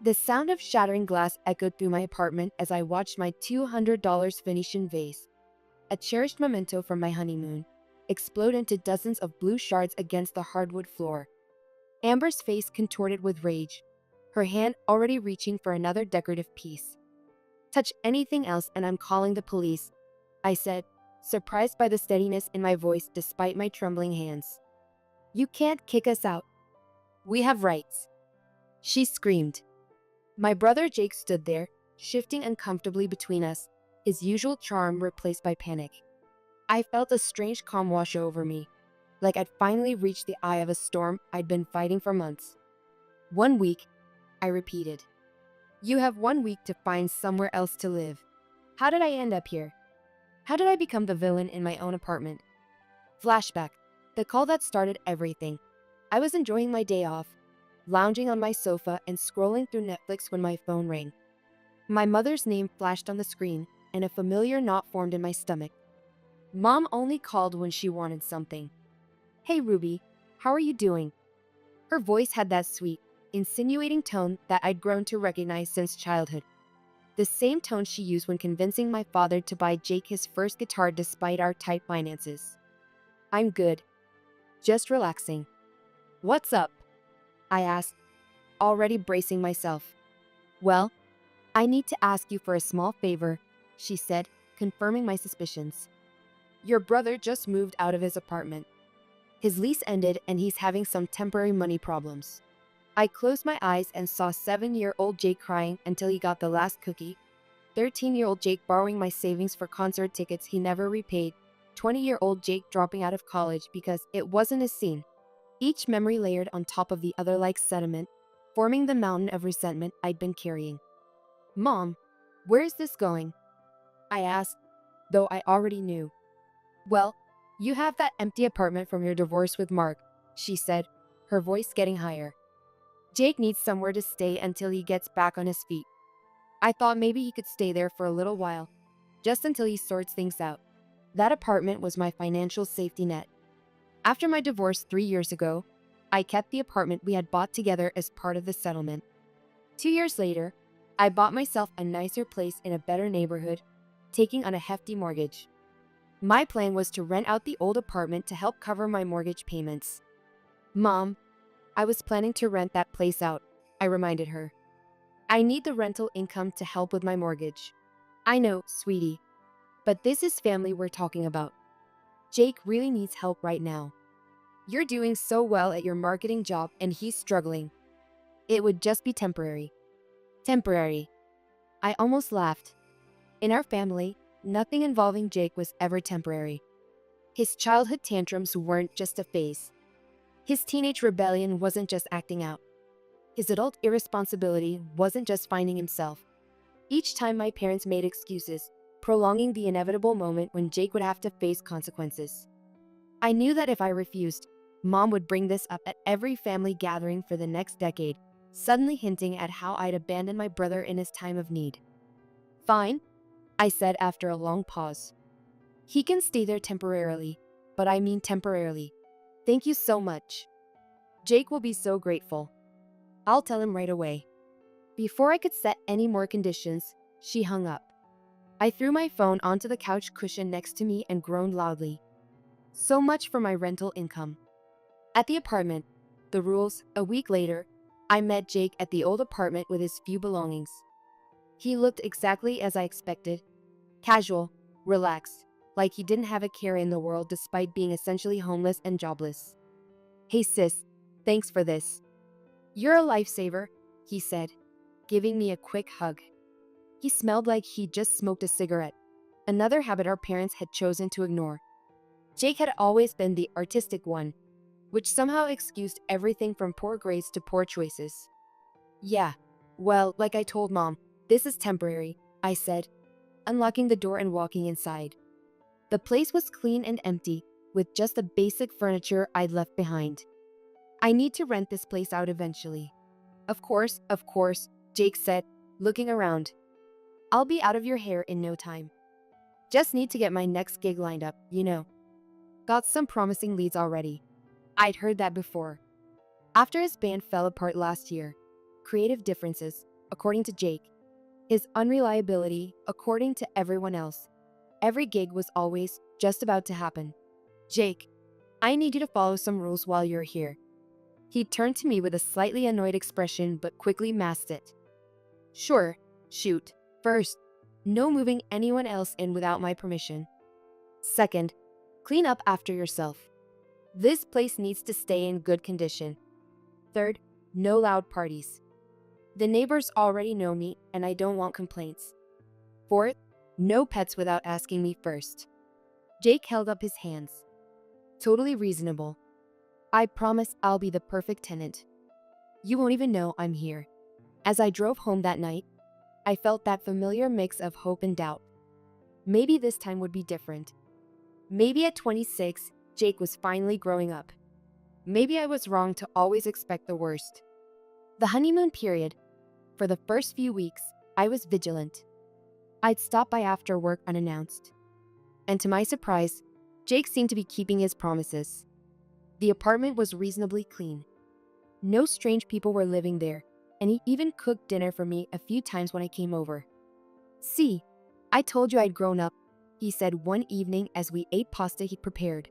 The sound of shattering glass echoed through my apartment as I watched my $200 Venetian vase, a cherished memento from my honeymoon, explode into dozens of blue shards against the hardwood floor. Amber's face contorted with rage, her hand already reaching for another decorative piece. Touch anything else and I'm calling the police, I said, surprised by the steadiness in my voice despite my trembling hands. You can't kick us out. We have rights, she screamed. My brother Jake stood there, shifting uncomfortably between us, his usual charm replaced by panic. I felt a strange calm wash over me, like I'd finally reached the eye of a storm I'd been fighting for months. 1 week, I repeated. You have 1 week to find somewhere else to live. How did I end up here? How did I become the villain in my own apartment? Flashback, the call that started everything. I was enjoying my day off, lounging on my sofa and scrolling through Netflix when my phone rang. My mother's name flashed on the screen, and a familiar knot formed in my stomach. Mom only called when she wanted something. Hey Ruby, how are you doing? Her voice had that sweet, insinuating tone that I'd grown to recognize since childhood. The same tone she used when convincing my father to buy Jake his first guitar despite our tight finances. I'm good. Just relaxing. What's up? I asked, already bracing myself. Well, I need to ask you for a small favor, she said, confirming my suspicions. Your brother just moved out of his apartment. His lease ended and he's having some temporary money problems. I closed my eyes and saw 7-year-old Jake crying until he got the last cookie, 13-year-old Jake borrowing my savings for concert tickets he never repaid, 20-year-old Jake dropping out of college because it wasn't his scene. Each memory layered on top of the other like sediment, forming the mountain of resentment I'd been carrying. Mom, where is this going? I asked, though I already knew. Well, you have that empty apartment from your divorce with Mark, she said, her voice getting higher. Jake needs somewhere to stay until he gets back on his feet. I thought maybe he could stay there for a little while, just until he sorts things out. That apartment was my financial safety net. After my divorce 3 years ago, I kept the apartment we had bought together as part of the settlement. 2 years later, I bought myself a nicer place in a better neighborhood, taking on a hefty mortgage. My plan was to rent out the old apartment to help cover my mortgage payments. Mom, I was planning to rent that place out, I reminded her. I need the rental income to help with my mortgage. I know, sweetie, but this is family we're talking about. Jake really needs help right now. You're doing so well at your marketing job and he's struggling. It would just be temporary. Temporary. I almost laughed. In our family, nothing involving Jake was ever temporary. His childhood tantrums weren't just a phase. His teenage rebellion wasn't just acting out. His adult irresponsibility wasn't just finding himself. Each time my parents made excuses, prolonging the inevitable moment when Jake would have to face consequences. I knew that if I refused, Mom would bring this up at every family gathering for the next decade, suddenly hinting at how I'd abandoned my brother in his time of need. Fine, I said after a long pause. He can stay there temporarily, but I mean temporarily. Thank you so much. Jake will be so grateful. I'll tell him right away. Before I could set any more conditions, she hung up. I threw my phone onto the couch cushion next to me and groaned loudly. So much for my rental income. At the apartment, the rules, a week later, I met Jake at the old apartment with his few belongings. He looked exactly as I expected. Casual, relaxed, like he didn't have a care in the world despite being essentially homeless and jobless. Hey sis, thanks for this. You're a lifesaver, he said, giving me a quick hug. He smelled like he'd just smoked a cigarette, another habit our parents had chosen to ignore. Jake had always been the artistic one, which somehow excused everything from poor grades to poor choices. Yeah, well, like I told Mom, this is temporary, I said, unlocking the door and walking inside. The place was clean and empty, with just the basic furniture I'd left behind. I need to rent this place out eventually. Of course, Jake said, looking around. I'll be out of your hair in no time. Just need to get my next gig lined up, you know. Got some promising leads already. I'd heard that before. After his band fell apart last year, creative differences, according to Jake. His unreliability, according to everyone else. Every gig was always just about to happen. Jake, I need you to follow some rules while you're here. He turned to me with a slightly annoyed expression but quickly masked it. Sure, shoot. First, no moving anyone else in without my permission. Second, clean up after yourself. This place needs to stay in good condition. Third, no loud parties. The neighbors already know me and I don't want complaints. Fourth, no pets without asking me first. Jake held up his hands. Totally reasonable. I promise I'll be the perfect tenant. You won't even know I'm here. As I drove home that night, I felt that familiar mix of hope and doubt. Maybe this time would be different. Maybe at 26, Jake was finally growing up. Maybe I was wrong to always expect the worst. The honeymoon period. For the first few weeks, I was vigilant. I'd stop by after work unannounced. And to my surprise, Jake seemed to be keeping his promises. The apartment was reasonably clean. No strange people were living there, and he even cooked dinner for me a few times when I came over. See, I told you I'd grown up, he said one evening as we ate pasta he'd prepared.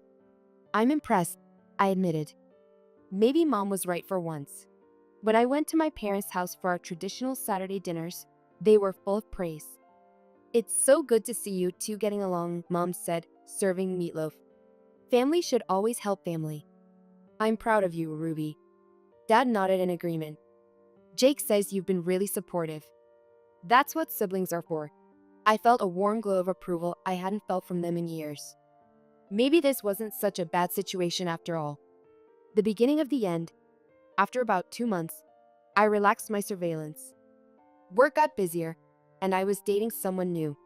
I'm impressed, I admitted. Maybe Mom was right for once. When I went to my parents' house for our traditional Saturday dinners, they were full of praise. It's so good to see you two getting along, Mom said, serving meatloaf. Family should always help family. I'm proud of you, Ruby. Dad nodded in agreement. Jake says you've been really supportive. That's what siblings are for. I felt a warm glow of approval I hadn't felt from them in years. Maybe this wasn't such a bad situation after all. The beginning of the end. After about 2 months, I relaxed my surveillance. Work got busier, and I was dating someone new.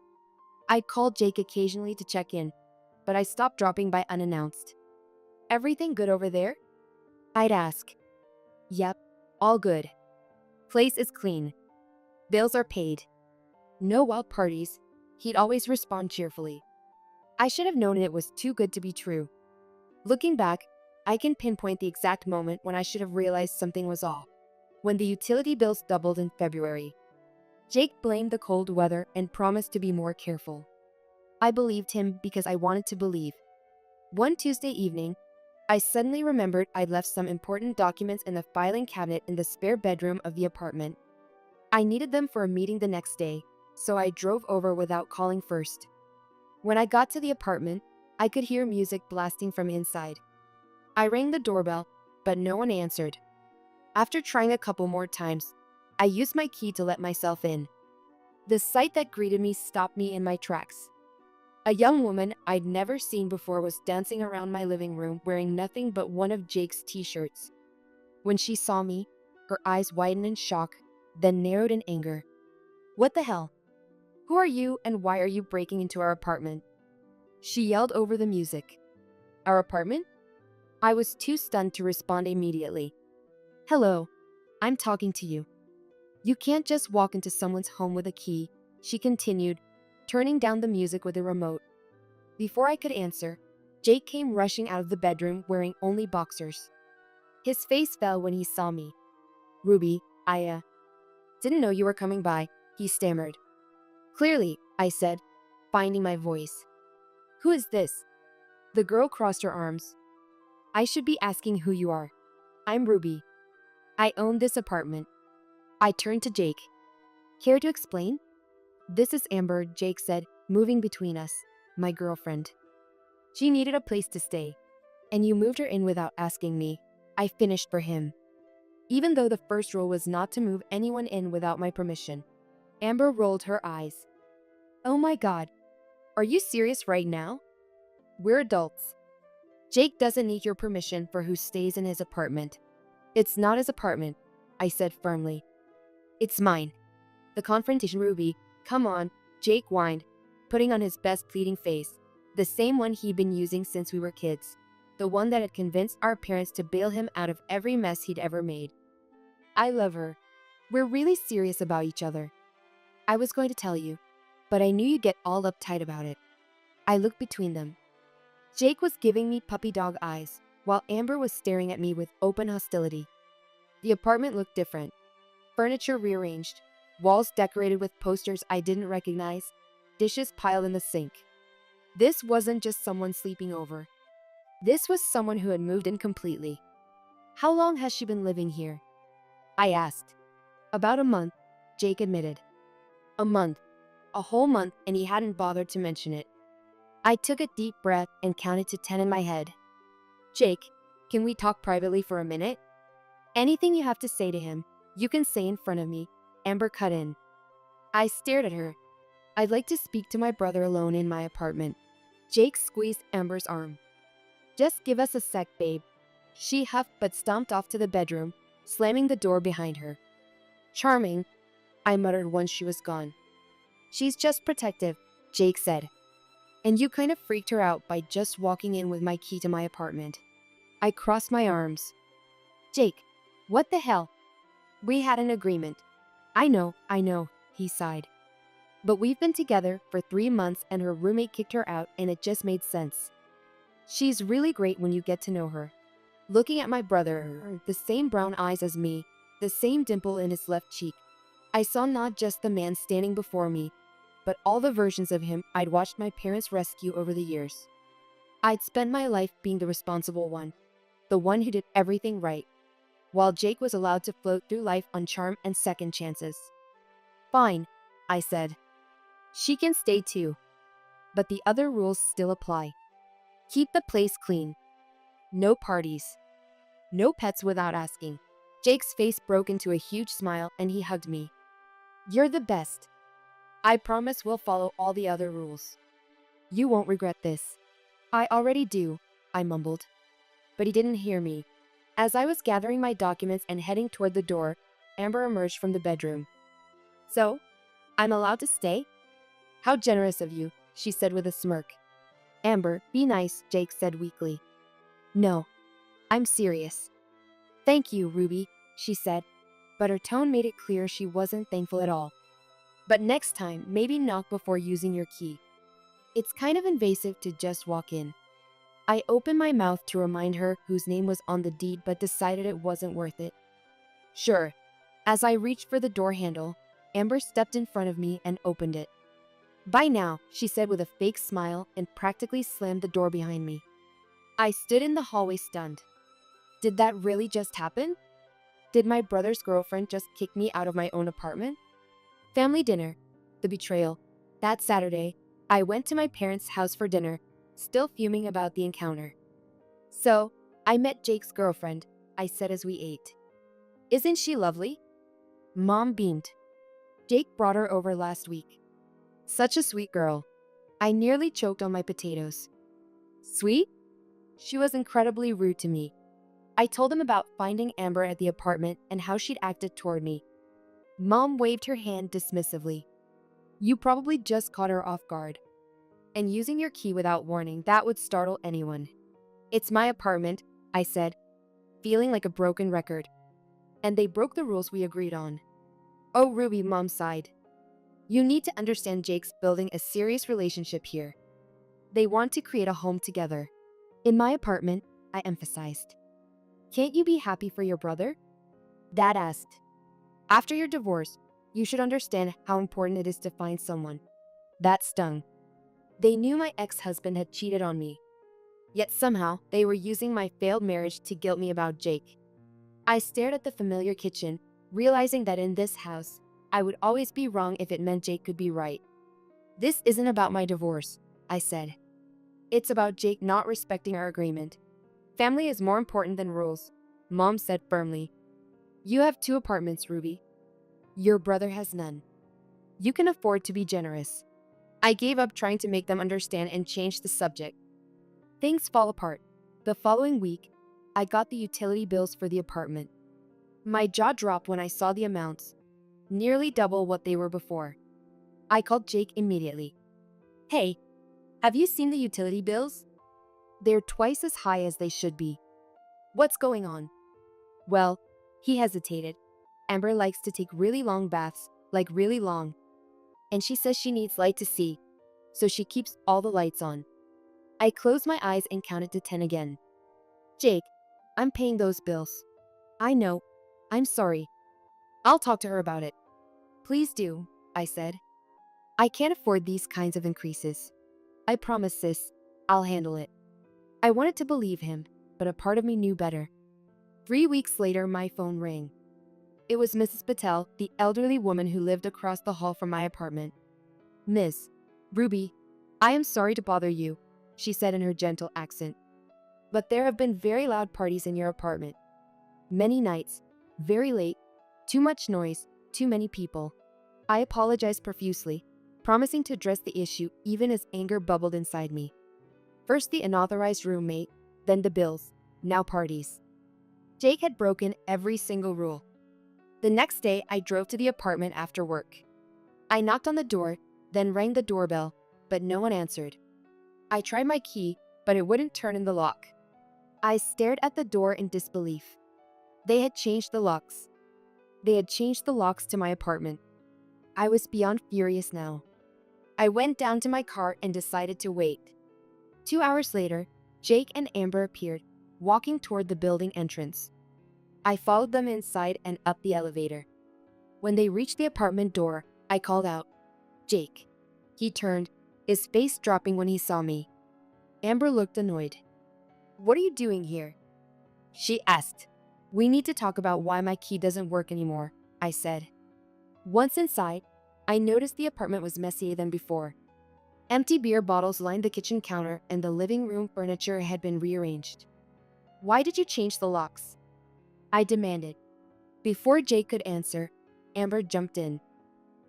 I called Jake occasionally to check in, but I stopped dropping by unannounced. Everything good over there? I'd ask. Yep, all good. Place is clean. Bills are paid. No wild parties. He'd always respond cheerfully. I should have known it was too good to be true. Looking back, I can pinpoint the exact moment when I should have realized something was off. When the utility bills doubled in February. Jake blamed the cold weather and promised to be more careful. I believed him because I wanted to believe. One Tuesday evening, I suddenly remembered I'd left some important documents in the filing cabinet in the spare bedroom of the apartment. I needed them for a meeting the next day, so I drove over without calling first. When I got to the apartment, I could hear music blasting from inside. I rang the doorbell, but no one answered. After trying a couple more times, I used my key to let myself in. The sight that greeted me stopped me in my tracks. A young woman I'd never seen before was dancing around my living room wearing nothing but one of Jake's t-shirts. When she saw me, her eyes widened in shock, then narrowed in anger. What the hell? Who are you and why are you breaking into our apartment? She yelled over the music. Our apartment? I was too stunned to respond immediately. Hello, I'm talking to you. You can't just walk into someone's home with a key, she continued, turning down the music with a remote. Before I could answer, Jake came rushing out of the bedroom wearing only boxers. His face fell when he saw me. Ruby, I didn't know you were coming by, he stammered. Clearly, I said, finding my voice. Who is this? The girl crossed her arms. I should be asking who you are. I'm Ruby. I own this apartment. I turned to Jake. Care to explain? This is Amber, Jake said, moving between us, my girlfriend. She needed a place to stay, and you moved her in without asking me. I finished for him. Even though the first rule was not to move anyone in without my permission. Amber rolled her eyes. Oh my God, are you serious right now? We're adults. Jake doesn't need your permission for who stays in his apartment. It's not his apartment, I said firmly. It's mine. The confrontation. Ruby, come on, Jake whined, putting on his best pleading face, the same one he'd been using since we were kids, the one that had convinced our parents to bail him out of every mess he'd ever made. I love her. We're really serious about each other. I was going to tell you, but I knew you'd get all uptight about it. I looked between them. Jake was giving me puppy dog eyes, while Amber was staring at me with open hostility. The apartment looked different. Furniture rearranged, walls decorated with posters I didn't recognize, dishes piled in the sink. This wasn't just someone sleeping over. This was someone who had moved in completely. How long has she been living here? I asked. About a month, Jake admitted. A month. A whole month, and he hadn't bothered to mention it. I took a deep breath and counted to 10 in my head. Jake, can we talk privately for a minute? Anything you have to say to him, you can say in front of me, Amber cut in. I stared at her. I'd like to speak to my brother alone in my apartment. Jake squeezed Amber's arm. Just give us a sec, babe. She huffed but stomped off to the bedroom, slamming the door behind her. Charming, I muttered once she was gone. She's just protective, Jake said. And you kind of freaked her out by just walking in with my key to my apartment. I crossed my arms. Jake, what the hell? We had an agreement. I know, he sighed. But we've been together for 3 months and her roommate kicked her out and it just made sense. She's really great when you get to know her. Looking at my brother, the same brown eyes as me, the same dimple in his left cheek, I saw not just the man standing before me, but all the versions of him I'd watched my parents rescue over the years. I'd spent my life being the responsible one, the one who did everything right, while Jake was allowed to float through life on charm and second chances. Fine, I said. She can stay too. But the other rules still apply. Keep the place clean. No parties. No pets without asking. Jake's face broke into a huge smile and he hugged me. You're the best. I promise we'll follow all the other rules. You won't regret this. I already do, I mumbled. But he didn't hear me. As I was gathering my documents and heading toward the door, Amber emerged from the bedroom. So, I'm allowed to stay? How generous of you, she said with a smirk. Amber, be nice, Jake said weakly. No, I'm serious. Thank you, Ruby, she said, but her tone made it clear she wasn't thankful at all. But next time, maybe knock before using your key. It's kind of invasive to just walk in. I opened my mouth to remind her whose name was on the deed but decided it wasn't worth it. Sure. As I reached for the door handle, Amber stepped in front of me and opened it. Bye now, she said with a fake smile and practically slammed the door behind me. I stood in the hallway stunned. Did that really just happen? Did my brother's girlfriend just kick me out of my own apartment? Family dinner. The betrayal. That Saturday, I went to my parents' house for dinner, still fuming about the encounter. So, I met Jake's girlfriend, I said as we ate. Isn't she lovely? Mom beamed. Jake brought her over last week. Such a sweet girl. I nearly choked on my potatoes. Sweet? She was incredibly rude to me. I told him about finding Amber at the apartment and how she'd acted toward me. Mom waved her hand dismissively. You probably just caught her off guard. And using your key without warning, that would startle anyone. It's my apartment, I said, feeling like a broken record. And they broke the rules we agreed on. Oh, Ruby, Mom sighed. You need to understand Jake's building a serious relationship here. They want to create a home together. In my apartment, I emphasized. Can't you be happy for your brother? Dad asked. After your divorce, you should understand how important it is to find someone. That stung. They knew my ex-husband had cheated on me. Yet somehow, they were using my failed marriage to guilt me about Jake. I stared at the familiar kitchen, realizing that in this house, I would always be wrong if it meant Jake could be right. This isn't about my divorce, I said. It's about Jake not respecting our agreement. Family is more important than rules, Mom said firmly. You have 2 apartments, Ruby. Your brother has none. You can afford to be generous. I gave up trying to make them understand and changed the subject. Things fall apart. The following week, I got the utility bills for the apartment. My jaw dropped when I saw the amounts, nearly double what they were before. I called Jake immediately. Hey, have you seen the utility bills? They're twice as high as they should be. What's going on? Well, he hesitated. Amber likes to take really long baths, like really long. And she says she needs light to see, so she keeps all the lights on. I closed my eyes and counted to 10 again. Jake, I'm paying those bills. I know. I'm sorry. I'll talk to her about it. Please do, I said. I can't afford these kinds of increases. I promise, sis, I'll handle it. I wanted to believe him, but a part of me knew better. 3 weeks later, my phone rang. It was Mrs. Patel, the elderly woman who lived across the hall from my apartment. Miss Ruby, I am sorry to bother you, she said in her gentle accent. But there have been very loud parties in your apartment. Many nights, very late, too much noise, too many people. I apologized profusely, promising to address the issue even as anger bubbled inside me. First the unauthorized roommate, then the bills, now parties. Jake had broken every single rule. The next day, I drove to the apartment after work. I knocked on the door, then rang the doorbell, but no one answered. I tried my key, but it wouldn't turn in the lock. I stared at the door in disbelief. They had changed the locks. They had changed the locks to my apartment. I was beyond furious now. I went down to my car and decided to wait. 2 hours later, Jake and Amber appeared, walking toward the building entrance. I followed them inside and up the elevator. When they reached the apartment door, I called out, "Jake." He turned, his face dropping when he saw me. Amber looked annoyed. "What are you doing here?" she asked. "We need to talk about why my key doesn't work anymore," I said. Once inside, I noticed the apartment was messier than before. Empty beer bottles lined the kitchen counter and the living room furniture had been rearranged. "Why did you change the locks?" I demanded. Before Jake could answer, Amber jumped in.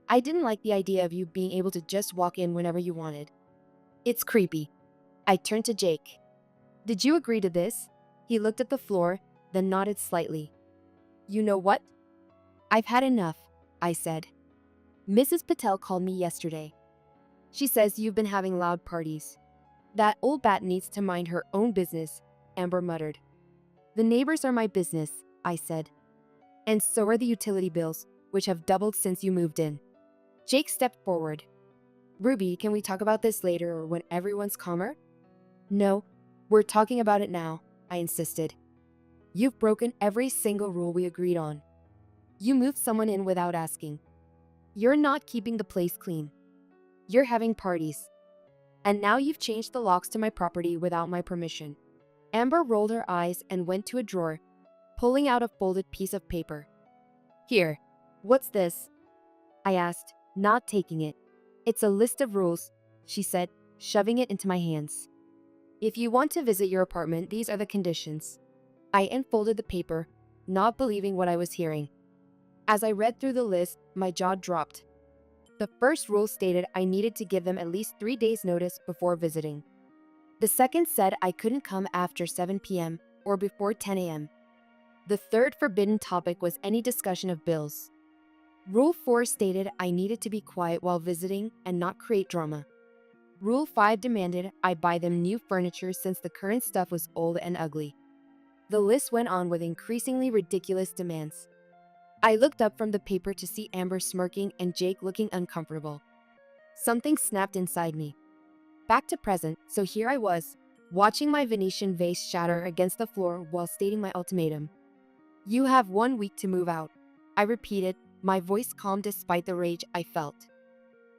"I didn't like the idea of you being able to just walk in whenever you wanted. It's creepy." I turned to Jake. "Did you agree to this?" He looked at the floor, then nodded slightly. "You know what? I've had enough," I said. "Mrs. Patel called me yesterday. She says you've been having loud parties. That old bat needs to mind her own business," Amber muttered. "The neighbors are my business," I said. "And so are the utility bills, which have doubled since you moved in." Jake stepped forward. "Ruby, can we talk about this later or when everyone's calmer?" "No, we're talking about it now," I insisted. "You've broken every single rule we agreed on. You moved someone in without asking. You're not keeping the place clean. You're having parties. And now you've changed the locks to my property without my permission." Amber rolled her eyes and went to a drawer, pulling out a folded piece of paper. "Here, what's this?" I asked, not taking it. "It's a list of rules," she said, shoving it into my hands. "If you want to visit your apartment, these are the conditions." I unfolded the paper, not believing what I was hearing. As I read through the list, my jaw dropped. The first rule stated I needed to give them at least 3 days' notice before visiting. The second said I couldn't come after 7 p.m. or before 10 a.m. The third forbidden topic was any discussion of bills. Rule 4 stated I needed to be quiet while visiting and not create drama. Rule 5 demanded I buy them new furniture since the current stuff was old and ugly. The list went on with increasingly ridiculous demands. I looked up from the paper to see Amber smirking and Jake looking uncomfortable. Something snapped inside me. Back to present, so here I was, watching my Venetian vase shatter against the floor while stating my ultimatum. "You have 1 week to move out," I repeated, my voice calm despite the rage I felt.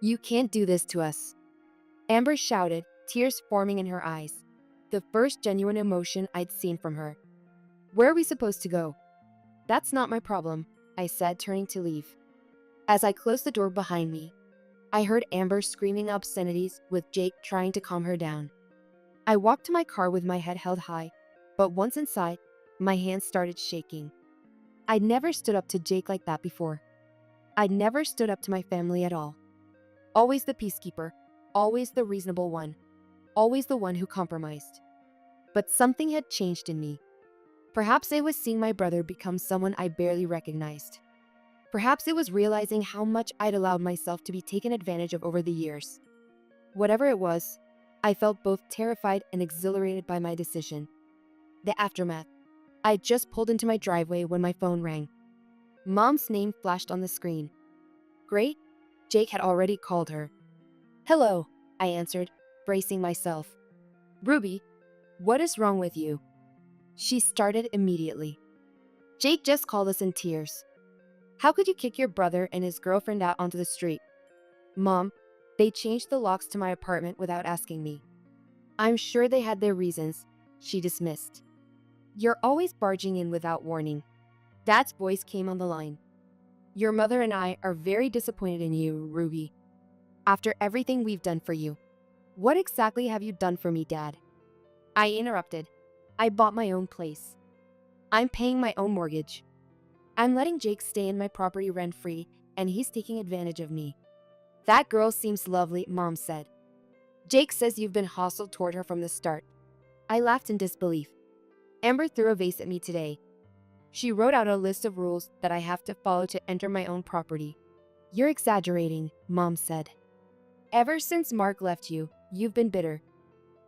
"You can't do this to us," Amber shouted, tears forming in her eyes. The first genuine emotion I'd seen from her. "Where are we supposed to go?" "That's not my problem," I said, turning to leave. As I closed the door behind me, I heard Amber screaming obscenities with Jake trying to calm her down. I walked to my car with my head held high, but once inside, my hands started shaking. I'd never stood up to Jake like that before. I'd never stood up to my family at all. Always the peacekeeper, always the reasonable one, always the one who compromised. But something had changed in me. Perhaps it was seeing my brother become someone I barely recognized. Perhaps it was realizing how much I'd allowed myself to be taken advantage of over the years. Whatever it was, I felt both terrified and exhilarated by my decision. The aftermath. I had just pulled into my driveway when my phone rang. Mom's name flashed on the screen. Great, Jake had already called her. "Hello," I answered, bracing myself. "Ruby, what is wrong with you?" She started immediately. "Jake just called us in tears." How could you kick your brother and his girlfriend out onto the street? Mom, they changed the locks to my apartment without asking me. I'm sure they had their reasons, she dismissed. You're always barging in without warning. Dad's voice came on the line. Your mother and I are very disappointed in you, Ruby. After everything we've done for you. What exactly have you done for me, Dad? I interrupted. I bought my own place. I'm paying my own mortgage. I'm letting Jake stay in my property rent-free, and he's taking advantage of me. That girl seems lovely, Mom said. Jake says you've been hostile toward her from the start. I laughed in disbelief. Amber threw a vase at me today. She wrote out a list of rules that I have to follow to enter my own property. You're exaggerating, Mom said. Ever since Mark left you, you've been bitter.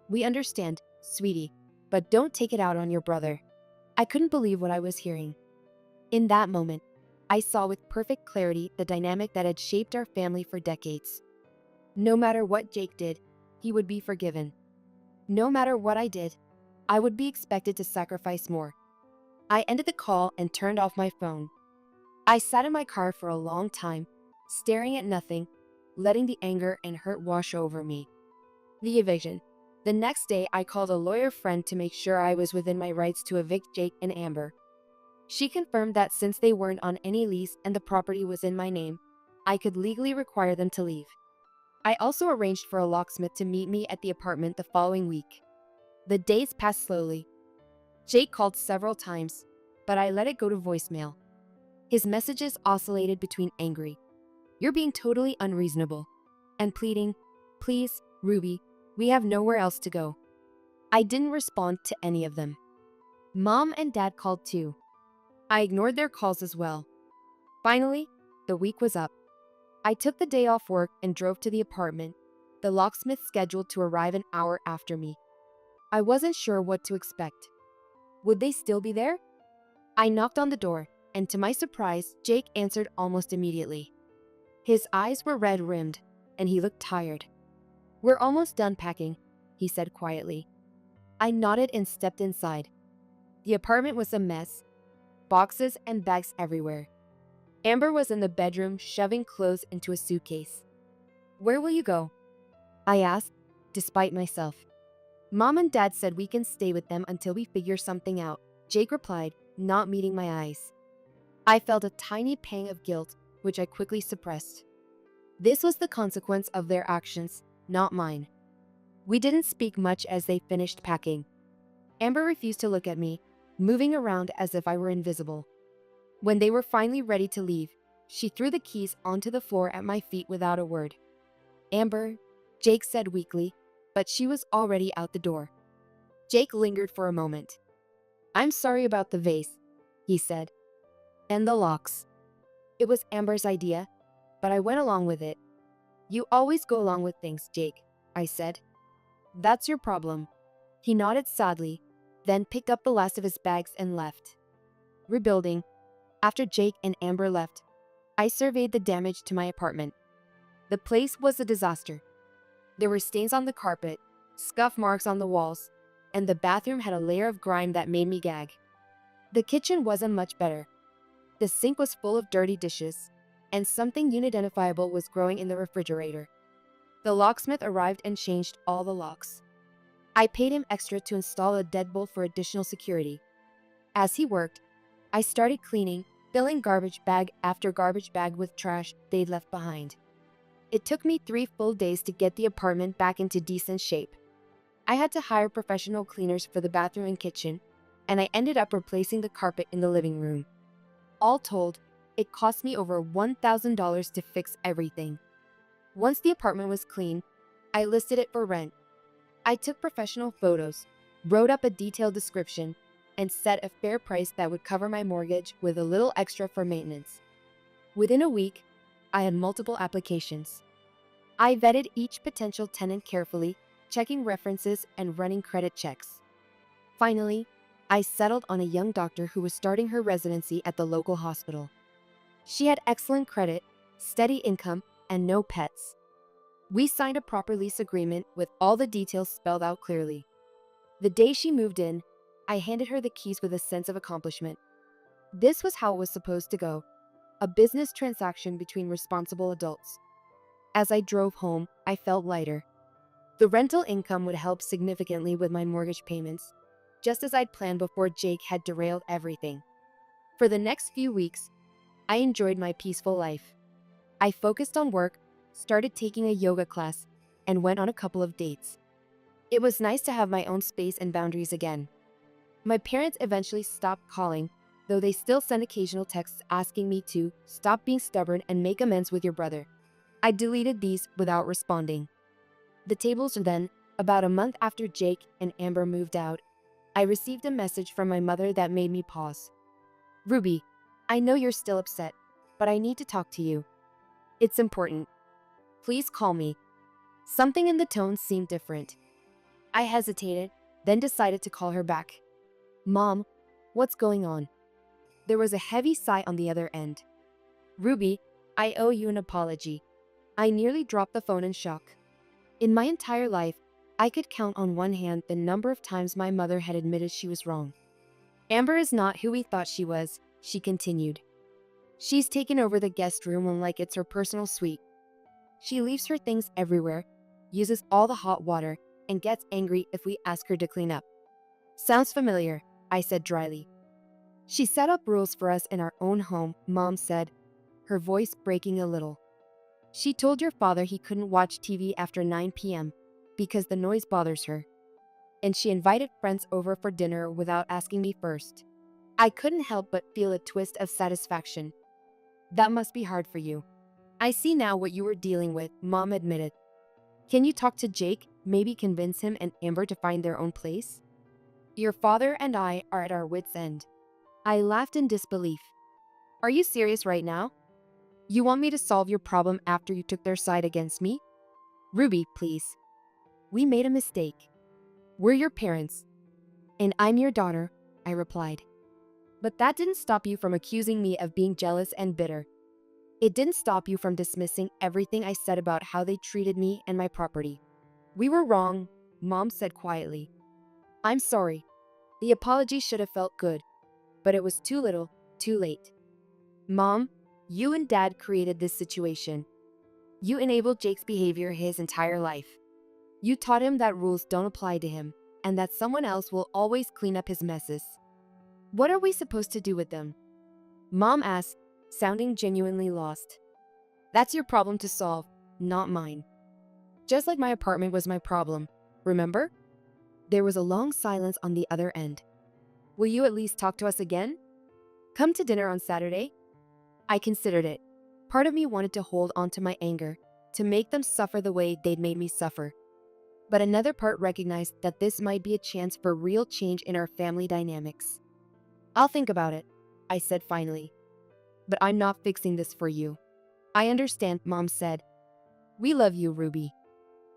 We understand, sweetie, but don't take it out on your brother. I couldn't believe what I was hearing. In that moment, I saw with perfect clarity the dynamic that had shaped our family for decades. No matter what Jake did, he would be forgiven. No matter what I did, I would be expected to sacrifice more. I ended the call and turned off my phone. I sat in my car for a long time, staring at nothing, letting the anger and hurt wash over me. The eviction. The next day, I called a lawyer friend to make sure I was within my rights to evict Jake and Amber. She confirmed that since they weren't on any lease and the property was in my name, I could legally require them to leave. I also arranged for a locksmith to meet me at the apartment the following week. The days passed slowly. Jake called several times, but I let it go to voicemail. His messages oscillated between angry, "You're being totally unreasonable," and pleading, "Please, Ruby, we have nowhere else to go." I didn't respond to any of them. Mom and Dad called too. I ignored their calls as well. Finally, the week was up. I took the day off work and drove to the apartment, the locksmith scheduled to arrive an hour after me. I wasn't sure what to expect. Would they still be there? I knocked on the door, and to my surprise, Jake answered almost immediately. His eyes were red-rimmed, and he looked tired. "We're almost done packing," he said quietly. I nodded and stepped inside. The apartment was a mess, boxes and bags everywhere. Amber was in the bedroom shoving clothes into a suitcase. "Where will you go?" I asked, despite myself. "Mom and Dad said we can stay with them until we figure something out," Jake replied, not meeting my eyes. I felt a tiny pang of guilt, which I quickly suppressed. This was the consequence of their actions, not mine. We didn't speak much as they finished packing. Amber refused to look at me, moving around as if I were invisible. When they were finally ready to leave, she threw the keys onto the floor at my feet without a word. "Amber," Jake said weakly, but she was already out the door. Jake lingered for a moment. "I'm sorry about the vase," he said. "And the locks. It was Amber's idea, but I went along with it." "You always go along with things, Jake," I said. "That's your problem." He nodded sadly, then picked up the last of his bags and left. Rebuilding. After Jake and Amber left, I surveyed the damage to my apartment. The place was a disaster. There were stains on the carpet, scuff marks on the walls, and the bathroom had a layer of grime that made me gag. The kitchen wasn't much better. The sink was full of dirty dishes, and something unidentifiable was growing in the refrigerator. The locksmith arrived and changed all the locks. I paid him extra to install a deadbolt for additional security. As he worked, I started cleaning, filling garbage bag after garbage bag with trash they'd left behind. It took me 3 full days to get the apartment back into decent shape. I had to hire professional cleaners for the bathroom and kitchen, and I ended up replacing the carpet in the living room. All told, it cost me over $1,000 to fix everything. Once the apartment was clean, I listed it for rent. I took professional photos, wrote up a detailed description, and set a fair price that would cover my mortgage with a little extra for maintenance. Within a week, I had multiple applications. I vetted each potential tenant carefully, checking references and running credit checks. Finally, I settled on a young doctor who was starting her residency at the local hospital. She had excellent credit, steady income, and no pets. We signed a proper lease agreement with all the details spelled out clearly. The day she moved in, I handed her the keys with a sense of accomplishment. This was how it was supposed to go. a business transaction between responsible adults. As I drove home, I felt lighter. The rental income would help significantly with my mortgage payments, just as I'd planned before Jake had derailed everything. For the next few weeks, I enjoyed my peaceful life. I focused on work, started taking a yoga class, and went on a couple of dates. It was nice to have my own space and boundaries again. My parents eventually stopped calling, though they still send occasional texts asking me to stop being stubborn and make amends with your brother. I deleted these without responding. The tables are then, about a month after Jake and Amber moved out, I received a message from my mother that made me pause. Ruby, I know you're still upset, but I need to talk to you. It's important. Please call me. Something in the tone seemed different. I hesitated, then decided to call her back. Mom, what's going on? There was a heavy sigh on the other end. Ruby, I owe you an apology. I nearly dropped the phone in shock. In my entire life, I could count on one hand the number of times my mother had admitted she was wrong. Amber is not who we thought she was, she continued. She's taken over the guest room like it's her personal suite. She leaves her things everywhere, uses all the hot water, and gets angry if we ask her to clean up. Sounds familiar, I said dryly. She set up rules for us in our own home, Mom said, her voice breaking a little. She told your father he couldn't watch TV after 9 p.m. because the noise bothers her. And she invited friends over for dinner without asking me first. I couldn't help but feel a twist of satisfaction. That must be hard for you. I see now what you were dealing with, Mom admitted. Can you talk to Jake, maybe convince him and Amber to find their own place? Your father and I are at our wits' end. I laughed in disbelief. Are you serious right now? You want me to solve your problem after you took their side against me? Ruby, please. We made a mistake. We're your parents. And I'm your daughter, I replied. But that didn't stop you from accusing me of being jealous and bitter. It didn't stop you from dismissing everything I said about how they treated me and my property. We were wrong, Mom said quietly. I'm sorry. The apology should have felt good, but it was too little, too late. Mom, you and Dad created this situation. You enabled Jake's behavior his entire life. You taught him that rules don't apply to him, and that someone else will always clean up his messes. What are we supposed to do with them? Mom asked, sounding genuinely lost. That's your problem to solve, not mine. Just like my apartment was my problem, remember? There was a long silence on the other end. Will you at least talk to us again? Come to dinner on Saturday? I considered it. Part of me wanted to hold on to my anger, to make them suffer the way they'd made me suffer. But another part recognized that this might be a chance for real change in our family dynamics. I'll think about it, I said finally. But I'm not fixing this for you. I understand, Mom said. We love you, Ruby.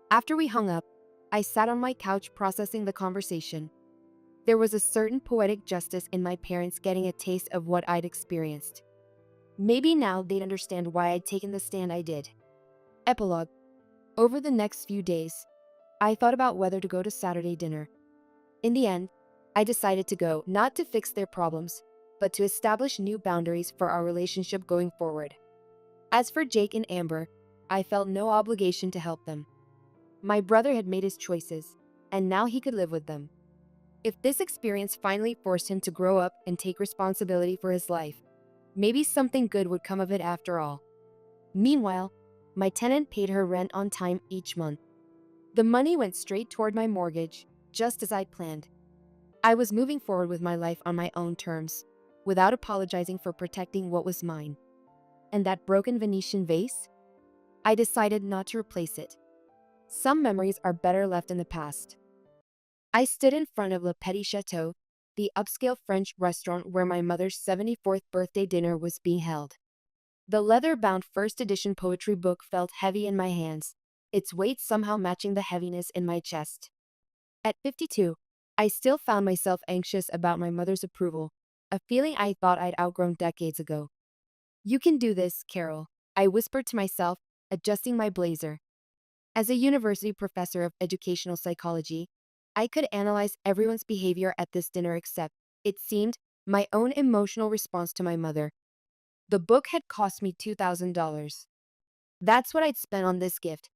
After we hung up, I sat on my couch processing the conversation. There was a certain poetic justice in my parents getting a taste of what I'd experienced. Maybe now they'd understand why I'd taken the stand I did. Epilogue. Over the next few days, I thought about whether to go to Saturday dinner. In the end, I decided to go, not to fix their problems, but to establish new boundaries for our relationship going forward. As for Jake and Amber, I felt no obligation to help them. My brother had made his choices, and now he could live with them. If this experience finally forced him to grow up and take responsibility for his life, maybe something good would come of it after all. Meanwhile, my tenant paid her rent on time each month. The money went straight toward my mortgage, just as I'd planned. I was moving forward with my life on my own terms, without apologizing for protecting what was mine. And that broken Venetian vase? I decided not to replace it. Some memories are better left in the past. I stood in front of Le Petit Chateau, the upscale French restaurant where my mother's 74th birthday dinner was being held. The leather-bound first edition poetry book felt heavy in my hands, its weight somehow matching the heaviness in my chest. At 52, I still found myself anxious about my mother's approval, a feeling I thought I'd outgrown decades ago. You can do this, Carol, I whispered to myself, adjusting my blazer. As a university professor of educational psychology, I could analyze everyone's behavior at this dinner except, it seemed, my own emotional response to my mother. The book had cost me $2,000. That's what I'd spent on this gift,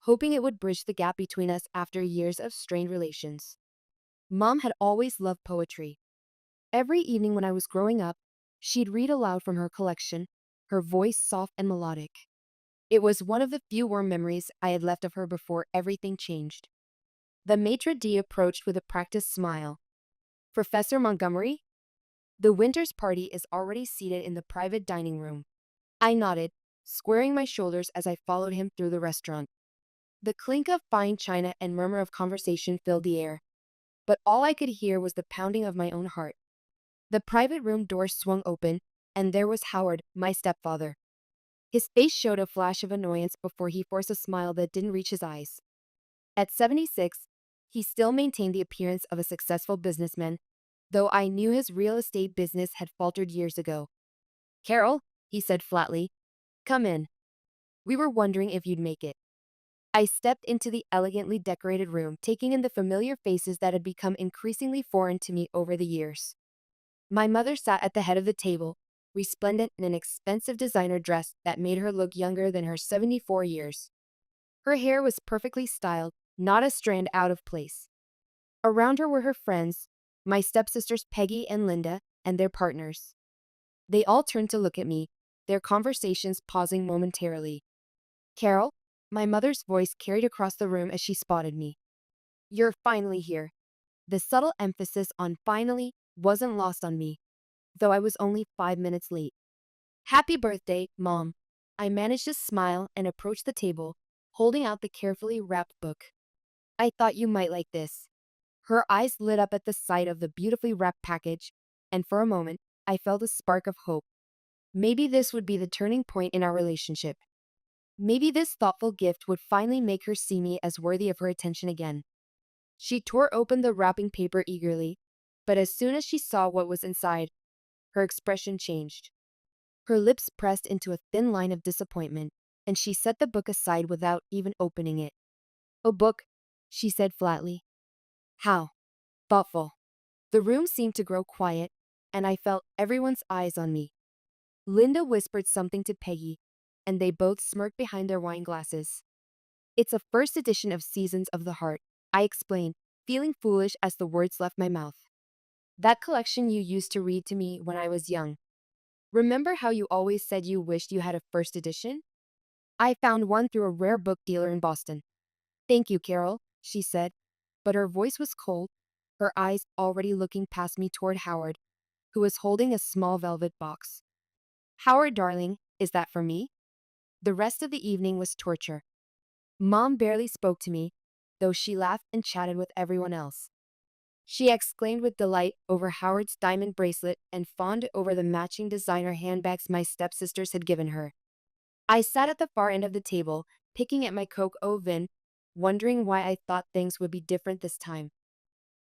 hoping it would bridge the gap between us after years of strained relations. Mom had always loved poetry. Every evening when I was growing up, she'd read aloud from her collection, her voice soft and melodic. It was one of the few warm memories I had left of her before everything changed. The maitre d' approached with a practiced smile. Professor Montgomery? The winter's party is already seated in the private dining room. I nodded, squaring my shoulders as I followed him through the restaurant. The clink of fine china and murmur of conversation filled the air, but all I could hear was the pounding of my own heart. The private room door swung open, and there was Howard, my stepfather. His face showed a flash of annoyance before he forced a smile that didn't reach his eyes. At 76, he still maintained the appearance of a successful businessman, though I knew his real estate business had faltered years ago. "Carol," he said flatly, "come in. We were wondering if you'd make it." I stepped into the elegantly decorated room, taking in the familiar faces that had become increasingly foreign to me over the years. My mother sat at the head of the table, resplendent in an expensive designer dress that made her look younger than her 74 years. Her hair was perfectly styled, not a strand out of place. Around her were her friends, my stepsisters Peggy and Linda, and their partners. They all turned to look at me, their conversations pausing momentarily. "Carol," my mother's voice carried across the room as she spotted me. "You're finally here." The subtle emphasis on finally wasn't lost on me, though I was only 5 minutes late. "Happy birthday, Mom." I managed to smile and approach the table, holding out the carefully wrapped book. "I thought you might like this." Her eyes lit up at the sight of the beautifully wrapped package, and for a moment, I felt a spark of hope. Maybe this would be the turning point in our relationship. Maybe this thoughtful gift would finally make her see me as worthy of her attention again. She tore open the wrapping paper eagerly, but as soon as she saw what was inside, her expression changed. Her lips pressed into a thin line of disappointment, and she set the book aside without even opening it. "A book," she said flatly. "How thoughtful." The room seemed to grow quiet, and I felt everyone's eyes on me. Linda whispered something to Peggy, and they both smirked behind their wine glasses. "It's a first edition of Seasons of the Heart," I explained, feeling foolish as the words left my mouth. "That collection you used to read to me when I was young. Remember how you always said you wished you had a first edition? I found one through a rare book dealer in Boston." "Thank you, Carol," she said, but her voice was cold, her eyes already looking past me toward Howard, who was holding a small velvet box. "Howard, darling, is that for me?" The rest of the evening was torture. Mom barely spoke to me, though she laughed and chatted with everyone else. She exclaimed with delight over Howard's diamond bracelet and fawned over the matching designer handbags my stepsisters had given her. I sat at the far end of the table, picking at my Coke au vin, wondering why I thought things would be different this time.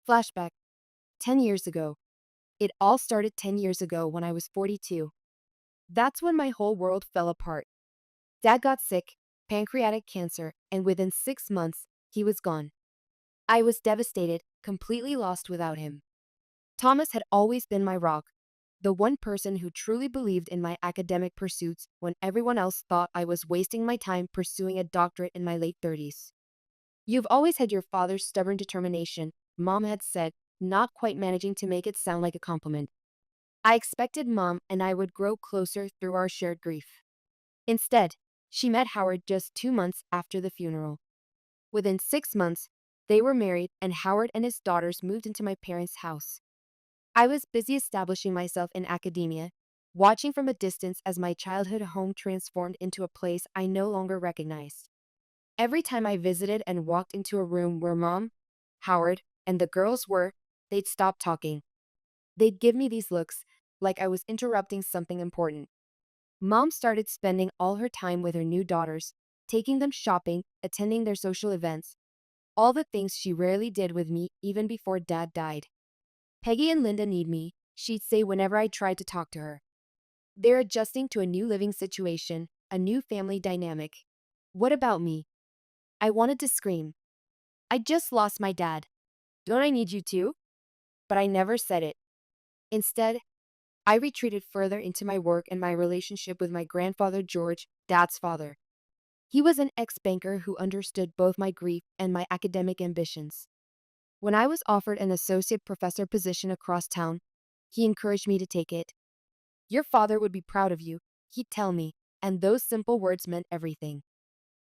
Flashback. 10 years ago. It all started 10 years ago when I was 42. That's when my whole world fell apart. Dad got sick, pancreatic cancer, and within 6 months, he was gone. I was devastated, completely lost without him. Thomas had always been my rock, the one person who truly believed in my academic pursuits when everyone else thought I was wasting my time pursuing a doctorate in my late 30s. "You've always had your father's stubborn determination," Mom had said, not quite managing to make it sound like a compliment. I expected Mom and I would grow closer through our shared grief. Instead, she met Howard just 2 months after the funeral. Within 6 months, they were married and Howard and his daughters moved into my parents' house. I was busy establishing myself in academia, watching from a distance as my childhood home transformed into a place I no longer recognized. Every time I visited and walked into a room where Mom, Howard, and the girls were, they'd stop talking. They'd give me these looks, like I was interrupting something important. Mom started spending all her time with her new daughters, taking them shopping, attending their social events, all the things she rarely did with me even before Dad died. "Peggy and Linda need me," she'd say whenever I tried to talk to her. "They're adjusting to a new living situation, a new family dynamic. What about me?" I wanted to scream. "I just lost my dad. Don't I need you too?" But I never said it. Instead, I retreated further into my work and my relationship with my grandfather George, Dad's father. He was an ex-banker who understood both my grief and my academic ambitions. When I was offered an associate professor position across town, he encouraged me to take it. Your father would be proud of you, he'd tell me, and those simple words meant everything.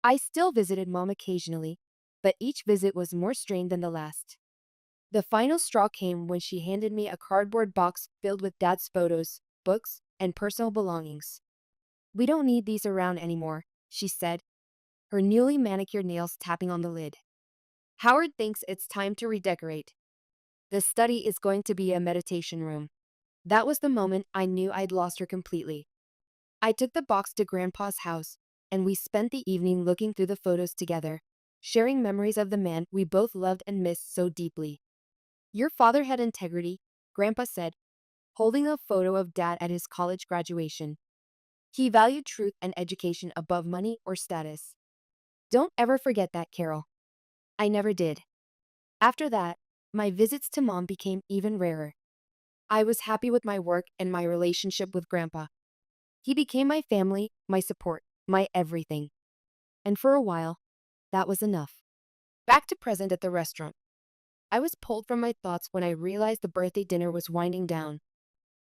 I still visited Mom occasionally, but each visit was more strained than the last. The final straw came when she handed me a cardboard box filled with Dad's photos, books, and personal belongings. We don't need these around anymore, she said, her newly manicured nails tapping on the lid. Howard thinks it's time to redecorate. The study is going to be a meditation room. That was the moment I knew I'd lost her completely. I took the box to Grandpa's house, and we spent the evening looking through the photos together, sharing memories of the man we both loved and missed so deeply. Your father had integrity, Grandpa said, holding a photo of Dad at his college graduation. He valued truth and education above money or status. Don't ever forget that, Carol. I never did. After that, my visits to Mom became even rarer. I was happy with my work and my relationship with Grandpa. He became my family, my support, my everything. And for a while, that was enough. Back to present at the restaurant. I was pulled from my thoughts when I realized the birthday dinner was winding down.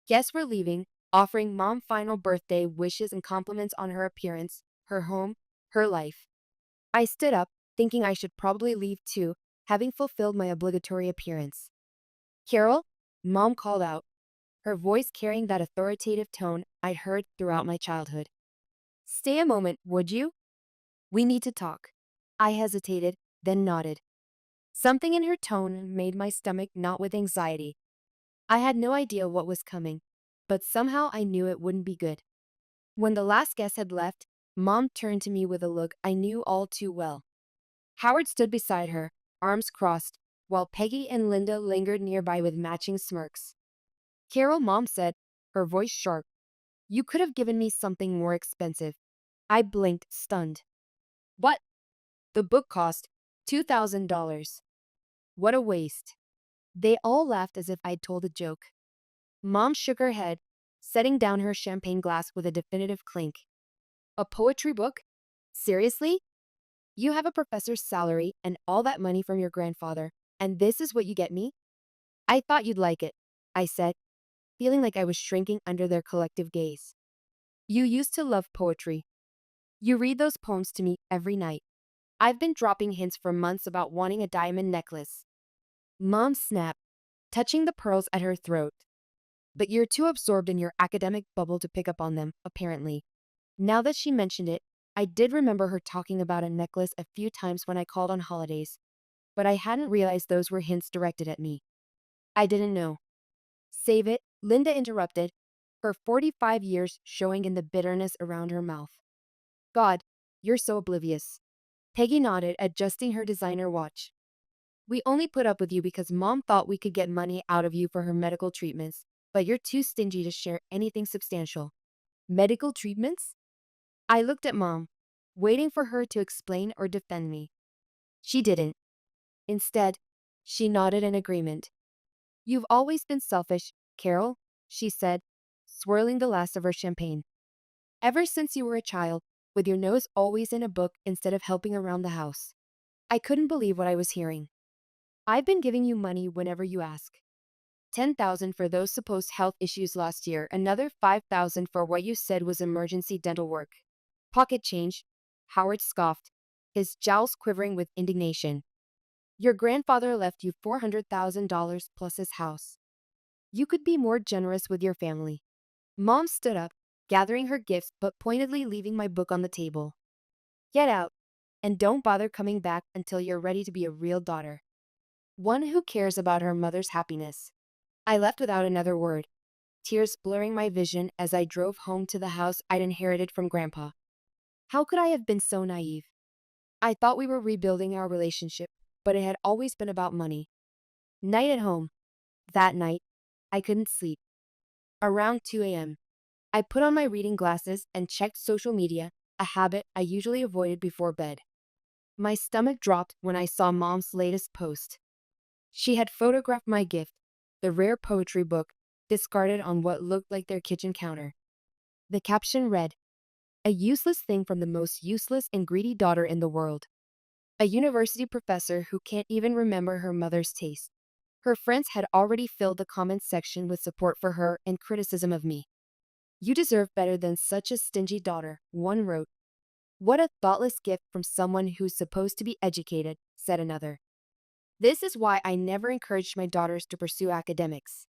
Guests were leaving, offering Mom final birthday wishes and compliments on her appearance, her home, her life. I stood up, thinking I should probably leave too, having fulfilled my obligatory appearance. Carol, Mom called out, her voice carrying that authoritative tone I'd heard throughout my childhood. Stay a moment, would you? We need to talk. I hesitated, then nodded. Something in her tone made my stomach knot with anxiety. I had no idea what was coming, but somehow I knew it wouldn't be good. When the last guest had left, Mom turned to me with a look I knew all too well. Howard stood beside her, arms crossed, while Peggy and Linda lingered nearby with matching smirks. Carol, Mom said, her voice sharp, you could have given me something more expensive. I blinked, stunned. What? The book cost $2,000. What a waste. They all laughed as if I'd told a joke. Mom shook her head, setting down her champagne glass with a definitive clink. A poetry book? Seriously? You have a professor's salary and all that money from your grandfather, and this is what you get me? I thought you'd like it, I said, feeling like I was shrinking under their collective gaze. You used to love poetry. You read those poems to me every night. I've been dropping hints for months about wanting a diamond necklace. Mom snapped, touching the pearls at her throat. But you're too absorbed in your academic bubble to pick up on them, apparently. Now that she mentioned it, I did remember her talking about a necklace a few times when I called on holidays, but I hadn't realized those were hints directed at me. I didn't know. Save it, Linda interrupted, her 45 years showing in the bitterness around her mouth. God, you're so oblivious. Peggy nodded, adjusting her designer watch. We only put up with you because Mom thought we could get money out of you for her medical treatments, but you're too stingy to share anything substantial. Medical treatments? I looked at Mom, waiting for her to explain or defend me. She didn't. Instead, she nodded in agreement. You've always been selfish, Carol, she said, swirling the last of her champagne. Ever since you were a child, with your nose always in a book instead of helping around the house. I couldn't believe what I was hearing. I've been giving you money whenever you ask. 10,000 for those supposed health issues last year, another 5,000 for what you said was emergency dental work. Pocket change, Howard scoffed, his jowls quivering with indignation. Your grandfather left you $400,000 plus his house. You could be more generous with your family. Mom stood up, gathering her gifts but pointedly leaving my book on the table. Get out, and don't bother coming back until you're ready to be a real daughter. One who cares about her mother's happiness. I left without another word, tears blurring my vision as I drove home to the house I'd inherited from Grandpa. How could I have been so naive? I thought we were rebuilding our relationship, but it had always been about money. Night at home. That night, I couldn't sleep. Around 2 a.m., I put on my reading glasses and checked social media, a habit I usually avoided before bed. My stomach dropped when I saw Mom's latest post. She had photographed my gift, the rare poetry book, discarded on what looked like their kitchen counter. The caption read, "A useless thing from the most useless and greedy daughter in the world. A university professor who can't even remember her mother's taste." Her friends had already filled the comments section with support for her and criticism of me. "You deserve better than such a stingy daughter," one wrote. "What a thoughtless gift from someone who's supposed to be educated," said another. "This is why I never encouraged my daughters to pursue academics.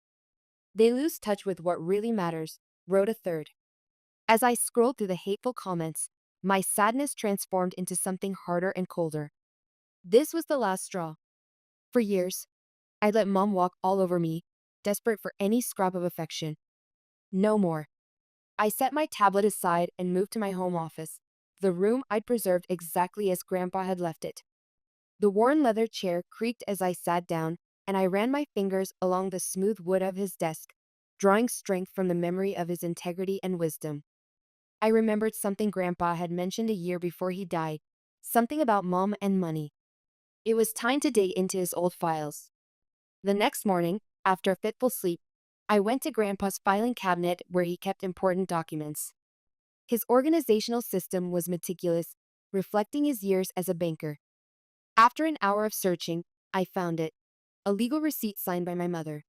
They lose touch with what really matters," wrote a third. As I scrolled through the hateful comments, my sadness transformed into something harder and colder. This was the last straw. For years, I let mom walk all over me, desperate for any scrap of affection. No more. I set my tablet aside and moved to my home office, the room I'd preserved exactly as Grandpa had left it. The worn leather chair creaked as I sat down, and I ran my fingers along the smooth wood of his desk, drawing strength from the memory of his integrity and wisdom. I remembered something Grandpa had mentioned a year before he died, something about mom and money. It was time to dig into his old files. The next morning, after a fitful sleep, I went to Grandpa's filing cabinet where he kept important documents. His organizational system was meticulous, reflecting his years as a banker. After an hour of searching, I found it, a legal receipt signed by my mother.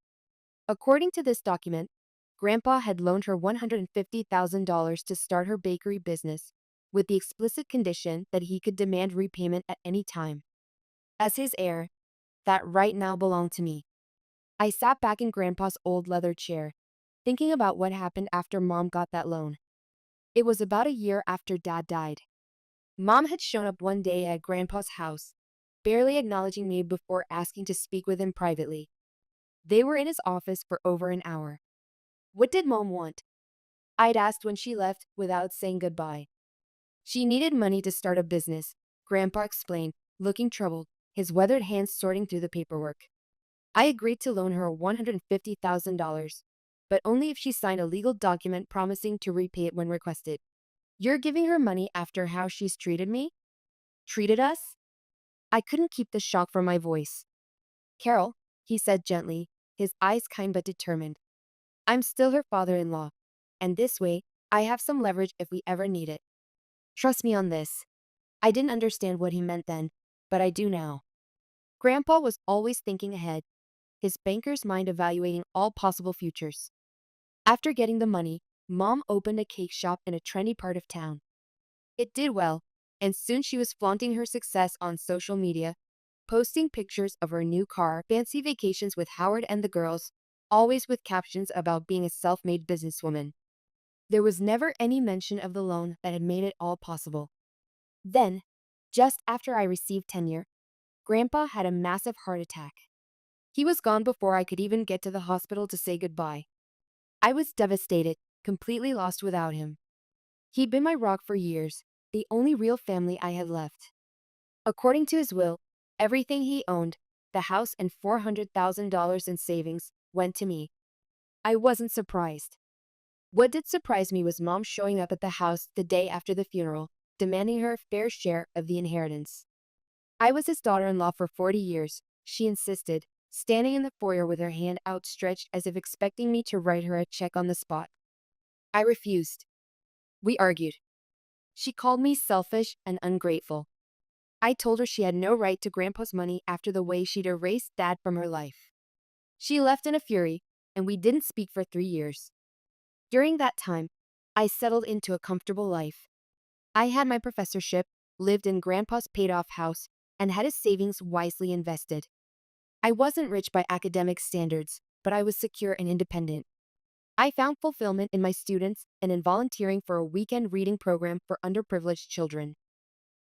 According to this document, Grandpa had loaned her $150,000 to start her bakery business, with the explicit condition that he could demand repayment at any time. As his heir, that right now belonged to me. I sat back in Grandpa's old leather chair, thinking about what happened after Mom got that loan. It was about a year after Dad died. Mom had shown up one day at Grandpa's house, barely acknowledging me before asking to speak with him privately. They were in his office for over an hour. "What did Mom want?" I'd asked when she left without saying goodbye. "She needed money to start a business," Grandpa explained, looking troubled, his weathered hands sorting through the paperwork. "I agreed to loan her $150,000, but only if she signed a legal document promising to repay it when requested." "You're giving her money after how she's treated me? Treated us?" I couldn't keep the shock from my voice. "Carol," he said gently, his eyes kind but determined, "I'm still her father-in-law, and this way, I have some leverage if we ever need it. Trust me on this." I didn't understand what he meant then, but I do now. Grandpa was always thinking ahead, his banker's mind evaluating all possible futures. After getting the money, Mom opened a cake shop in a trendy part of town. It did well, and soon she was flaunting her success on social media, posting pictures of her new car, fancy vacations with Howard and the girls, always with captions about being a self-made businesswoman. There was never any mention of the loan that had made it all possible. Then, just after I received tenure, Grandpa had a massive heart attack. He was gone before I could even get to the hospital to say goodbye. I was devastated, completely lost without him. He'd been my rock for years, the only real family I had left. According to his will, everything he owned, the house and $400,000 in savings, went to me. I wasn't surprised. What did surprise me was Mom showing up at the house the day after the funeral, demanding her fair share of the inheritance. I was his daughter-in-law for 40 years, she insisted, standing in the foyer with her hand outstretched as if expecting me to write her a check on the spot. I refused. We argued. She called me selfish and ungrateful. I told her she had no right to Grandpa's money after the way she'd erased Dad from her life. She left in a fury, and we didn't speak for 3 years. During that time, I settled into a comfortable life. I had my professorship, lived in Grandpa's paid-off house, and had his savings wisely invested. I wasn't rich by academic standards, but I was secure and independent. I found fulfillment in my students and in volunteering for a weekend reading program for underprivileged children.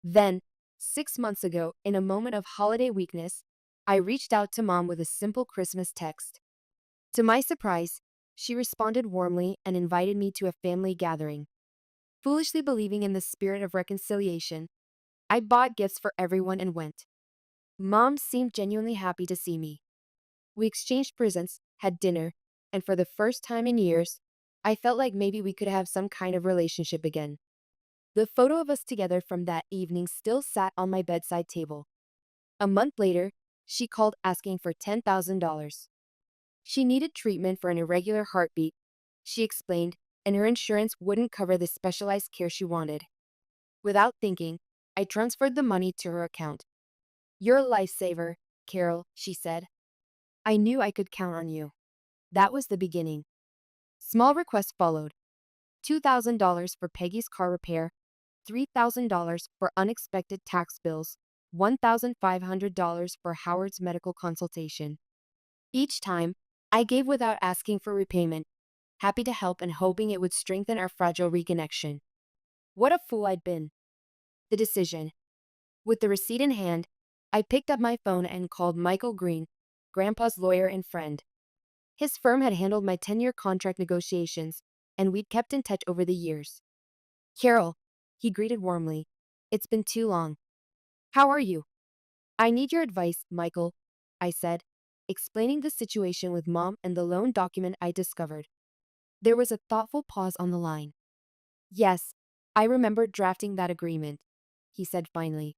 Then, 6 months ago, in a moment of holiday weakness, I reached out to Mom with a simple Christmas text. To my surprise, she responded warmly and invited me to a family gathering. Foolishly believing in the spirit of reconciliation, I bought gifts for everyone and went. Mom seemed genuinely happy to see me. We exchanged presents, had dinner, and for the first time in years, I felt like maybe we could have some kind of relationship again. The photo of us together from that evening still sat on my bedside table. A month later, she called asking for $10,000. She needed treatment for an irregular heartbeat, she explained, and her insurance wouldn't cover the specialized care she wanted. Without thinking, I transferred the money to her account. "You're a lifesaver, Carol," she said. "I knew I could count on you." That was the beginning. Small requests followed: $2,000 for Peggy's car repair, $3,000 for unexpected tax bills, $1,500 for Howard's medical consultation. Each time, I gave without asking for repayment, happy to help and hoping it would strengthen our fragile reconnection. What a fool I'd been. The decision. With the receipt in hand, I picked up my phone and called Michael Green, Grandpa's lawyer and friend. His firm had handled my 10-year contract negotiations, and we'd kept in touch over the years. "Carol," he greeted warmly. "It's been too long. How are you?" "I need your advice, Michael," I said, explaining the situation with Mom and the loan document I discovered. There was a thoughtful pause on the line. "Yes, I remember drafting that agreement," he said finally.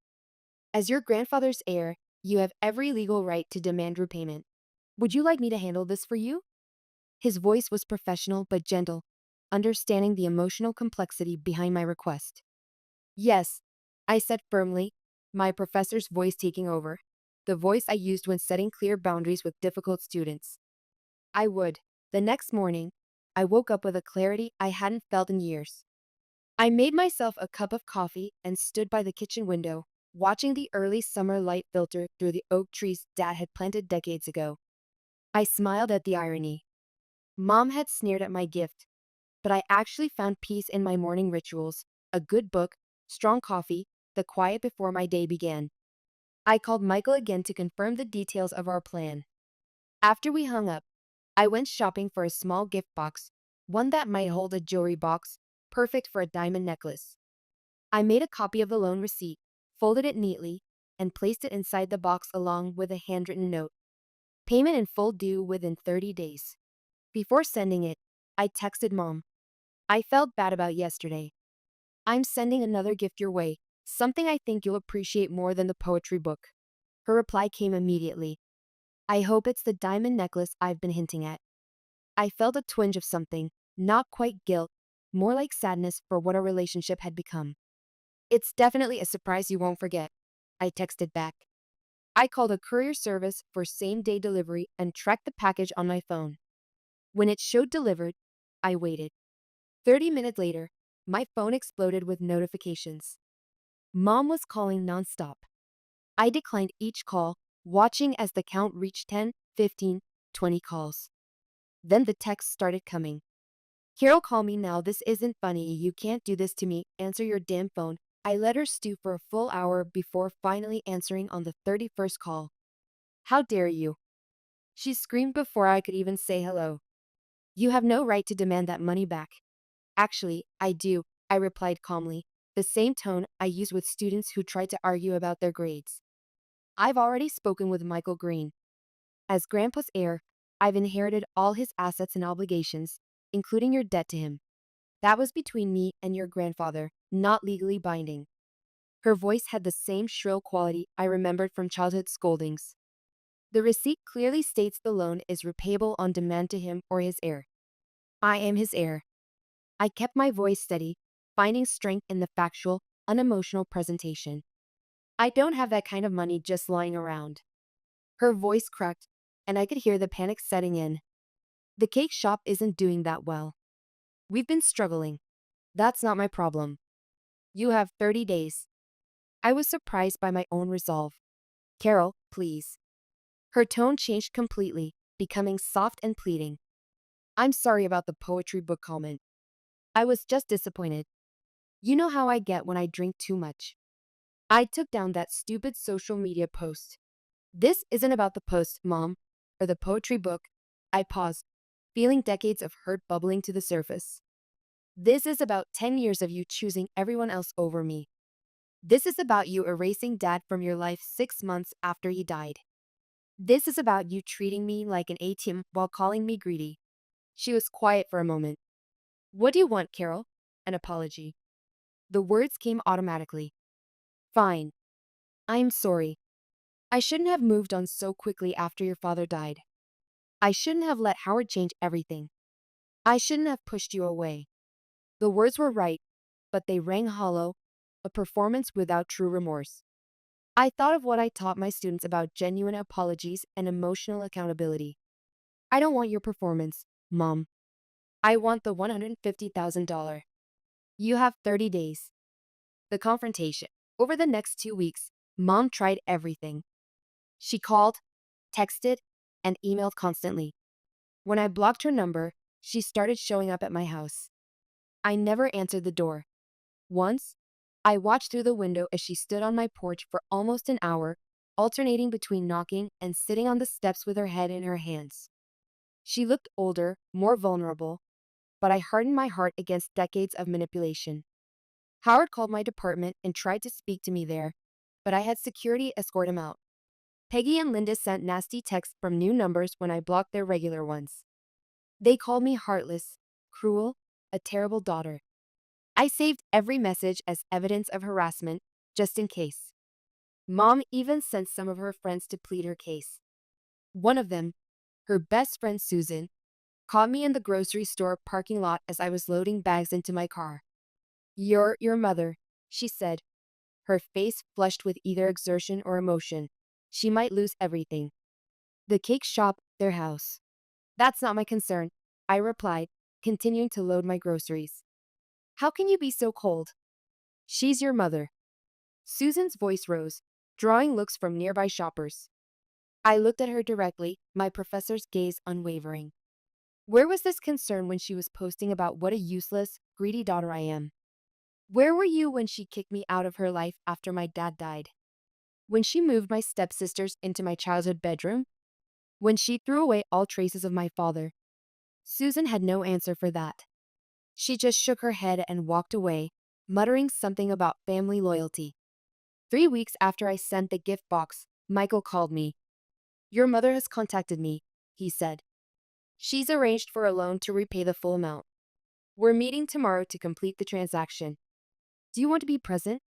"As your grandfather's heir, you have every legal right to demand repayment. Would you like me to handle this for you?" His voice was professional but gentle, understanding the emotional complexity behind my request. "Yes," I said firmly, my professor's voice taking over, the voice I used when setting clear boundaries with difficult students. "I would." The next morning, I woke up with a clarity I hadn't felt in years. I made myself a cup of coffee and stood by the kitchen window, watching the early summer light filter through the oak trees Dad had planted decades ago. I smiled at the irony. Mom had sneered at my gift, but I actually found peace in my morning rituals: a good book, strong coffee, the quiet before my day began. I called Michael again to confirm the details of our plan. After we hung up, I went shopping for a small gift box, one that might hold a jewelry box, perfect for a diamond necklace. I made a copy of the loan receipt, folded it neatly, and placed it inside the box along with a handwritten note: "Payment in full due within 30 days. Before sending it, I texted Mom. "I felt bad about yesterday. I'm sending another gift your way, something I think you'll appreciate more than the poetry book." Her reply came immediately: "I hope it's the diamond necklace I've been hinting at." I felt a twinge of something, not quite guilt, more like sadness for what our relationship had become. "It's definitely a surprise you won't forget," I texted back. I called a courier service for same-day delivery and tracked the package on my phone. When it showed delivered, I waited. 30 minutes later, my phone exploded with notifications. Mom was calling nonstop. I declined each call, watching as the count reached 10, 15, 20 calls. Then the texts started coming. "Carol, call me now. This isn't funny. You can't do this to me. Answer your damn phone." I let her stew for a full hour before finally answering on the 31st call. "How dare you?" she screamed before I could even say hello. "You have no right to demand that money back." "Actually, I do," I replied calmly, the same tone I use with students who try to argue about their grades. "I've already spoken with Michael Green. As Grandpa's heir, I've inherited all his assets and obligations, including your debt to him. That was between me and your grandfather, not legally binding." Her voice had the same shrill quality I remembered from childhood scoldings. "The receipt clearly states the loan is repayable on demand to him or his heir. I am his heir." I kept my voice steady, finding strength in the factual, unemotional presentation. "I don't have that kind of money just lying around." Her voice cracked, and I could hear the panic setting in. "The cake shop isn't doing that well. We've been struggling. That's not my problem. You have 30 days. I was surprised by my own resolve. "Carol, please." Her tone changed completely, becoming soft and pleading. "I'm sorry about the poetry book comment. I was just disappointed. You know how I get when I drink too much. I took down that stupid social media post." "This isn't about the post, Mom, or the poetry book." I paused, feeling decades of hurt bubbling to the surface. "This is about 10 years of you choosing everyone else over me. This is about you erasing Dad from your life 6 months after he died. This is about you treating me like an ATM while calling me greedy." She was quiet for a moment. "What do you want, Carol?" "An apology." The words came automatically. "Fine. I'm sorry. I shouldn't have moved on so quickly after your father died." I shouldn't have let Howard change everything. I shouldn't have pushed you away. The words were right, but they rang hollow, a performance without true remorse. I thought of what I taught my students about genuine apologies and emotional accountability. I don't want your performance, Mom. I want the $150,000. You have 30 days. The confrontation. Over the next 2 weeks, Mom tried everything. She called, texted, and emailed constantly. When I blocked her number, she started showing up at my house. I never answered the door. Once, I watched through the window as she stood on my porch for almost an hour, alternating between knocking and sitting on the steps with her head in her hands. She looked older, more vulnerable, but I hardened my heart against decades of manipulation. Howard called my department and tried to speak to me there, but I had security escort him out. Peggy and Linda sent nasty texts from new numbers when I blocked their regular ones. They called me heartless, cruel, a terrible daughter. I saved every message as evidence of harassment, just in case. Mom even sent some of her friends to plead her case. One of them, her best friend Susan, caught me in the grocery store parking lot as I was loading bags into my car. "You're your mother," she said, her face flushed with either exertion or emotion. She might lose everything. The cake shop, their house. "That's not my concern," I replied, continuing to load my groceries. "How can you be so cold? She's your mother." Susan's voice rose, drawing looks from nearby shoppers. I looked at her directly, my professor's gaze unwavering. Where was this concern when she was posting about what a useless, greedy daughter I am? Where were you when she kicked me out of her life after my dad died? When she moved my stepsisters into my childhood bedroom? When she threw away all traces of my father? Susan had no answer for that. She just shook her head and walked away, muttering something about family loyalty. 3 weeks after I sent the gift box, Michael called me. "Your mother has contacted me," he said. "She's arranged for a loan to repay the full amount. We're meeting tomorrow to complete the transaction. Do you want to be present?"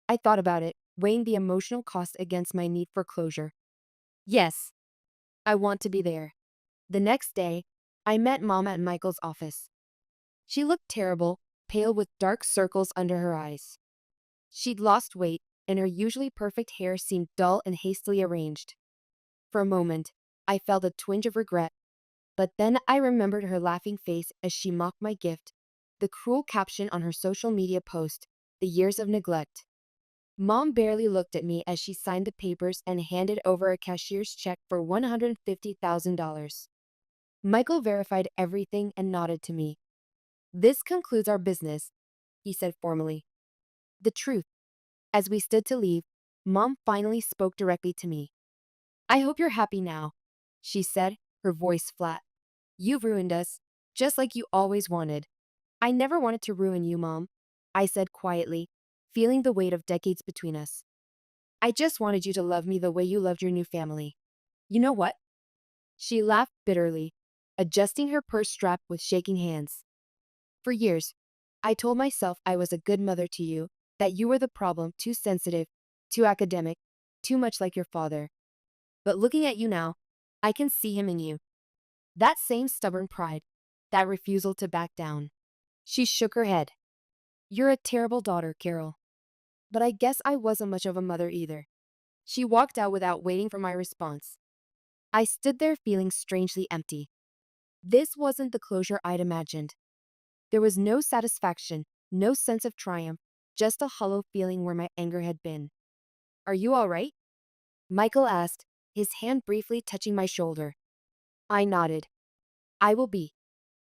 I thought about it, weighing the emotional cost against my need for closure. Yes, I want to be there. The next day, I met Mom at Michael's office. She looked terrible, pale with dark circles under her eyes. She'd lost weight, and her usually perfect hair seemed dull and hastily arranged. For a moment, I felt a twinge of regret, but then I remembered her laughing face as she mocked my gift, the cruel caption on her social media post, "The years of neglect." Mom barely looked at me as she signed the papers and handed over a cashier's check for $150,000. Michael verified everything and nodded to me. "This concludes our business," he said formally. The truth. As we stood to leave, Mom finally spoke directly to me. "I hope you're happy now," she said, her voice flat. "You've ruined us, just like you always wanted." "I never wanted to ruin you, Mom," I said quietly, feeling the weight of decades between us. "I just wanted you to love me the way you loved your new family." "You know what?" She laughed bitterly, adjusting her purse strap with shaking hands. "For years, I told myself I was a good mother to you, that you were the problem, too sensitive, too academic, too much like your father. But looking at you now, I can see him in you. That same stubborn pride, that refusal to back down." She shook her head. "You're a terrible daughter, Carol. But I guess I wasn't much of a mother either." She walked out without waiting for my response. I stood there feeling strangely empty. This wasn't the closure I'd imagined. There was no satisfaction, no sense of triumph, just a hollow feeling where my anger had been. "Are you all right?" Michael asked, his hand briefly touching my shoulder. I nodded. "I will be."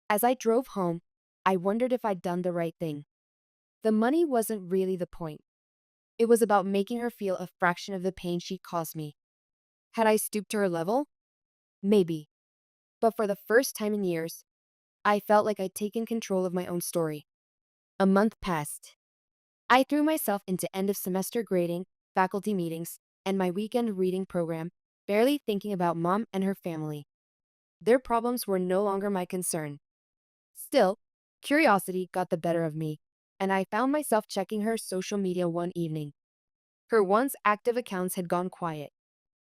As I drove home, I wondered if I'd done the right thing. The money wasn't really the point. It was about making her feel a fraction of the pain she'd caused me. Had I stooped to her level? Maybe. But for the first time in years, I felt like I'd taken control of my own story. A month passed. I threw myself into end-of-semester grading, faculty meetings, and my weekend reading program, barely thinking about Mom and her family. Their problems were no longer my concern. Still, curiosity got the better of me, and I found myself checking her social media one evening. Her once active accounts had gone quiet.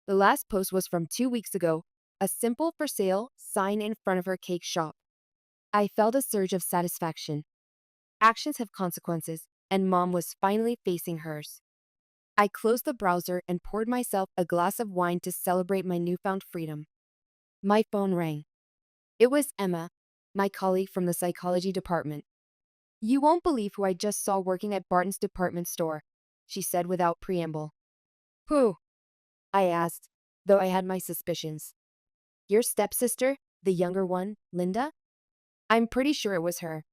The last post was from 2 weeks ago, a simple for sale sign in front of her cake shop. I felt a surge of satisfaction. Actions have consequences, and Mom was finally facing hers. I closed the browser and poured myself a glass of wine to celebrate my newfound freedom. My phone rang. It was Emma, my colleague from the psychology department. "You won't believe who I just saw working at Barton's department store," she said without preamble. "Who?" I asked, though I had my suspicions. "Your stepsister, the younger one, Linda?" I'm pretty sure it was her.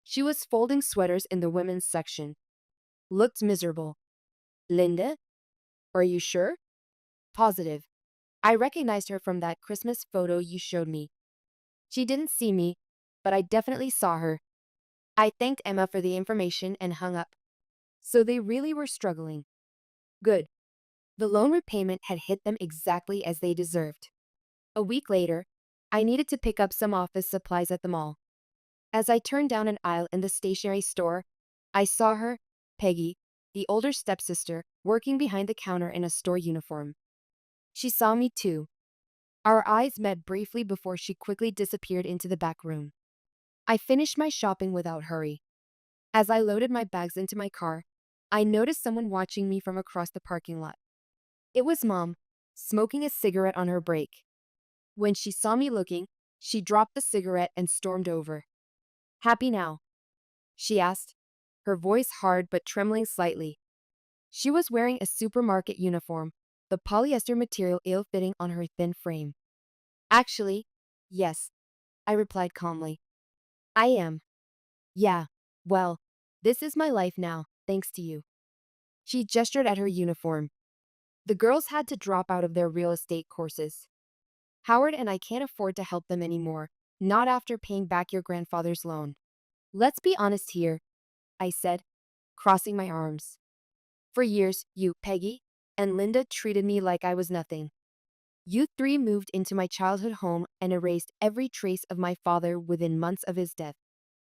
She was folding sweaters in the women's section. Looked miserable. "Linda? Are you sure?" "Positive. I recognized her from that Christmas photo you showed me." She didn't see me, but I definitely saw her. I thanked Emma for the information and hung up. So they really were struggling. Good. The loan repayment had hit them exactly as they deserved. A week later, I needed to pick up some office supplies at the mall. As I turned down an aisle in the stationery store, I saw her, Peggy, the older stepsister, working behind the counter in a store uniform. She saw me too. Our eyes met briefly before she quickly disappeared into the back room. I finished my shopping without hurry. As I loaded my bags into my car, I noticed someone watching me from across the parking lot. It was Mom, smoking a cigarette on her break. When she saw me looking, she dropped the cigarette and stormed over. "Happy now?" she asked, her voice hard but trembling slightly. She was wearing a supermarket uniform, the polyester material ill-fitting on her thin frame. "Actually, yes," I replied calmly. "I am. Yeah, well, this is my life now, thanks to you." She gestured at her uniform. "The girls had to drop out of their real estate courses. Howard and I can't afford to help them anymore, not after paying back your grandfather's loan." "Let's be honest here," I said, crossing my arms. "For years, you, Peggy, and Linda treated me like I was nothing. You three moved into my childhood home and erased every trace of my father within months of his death."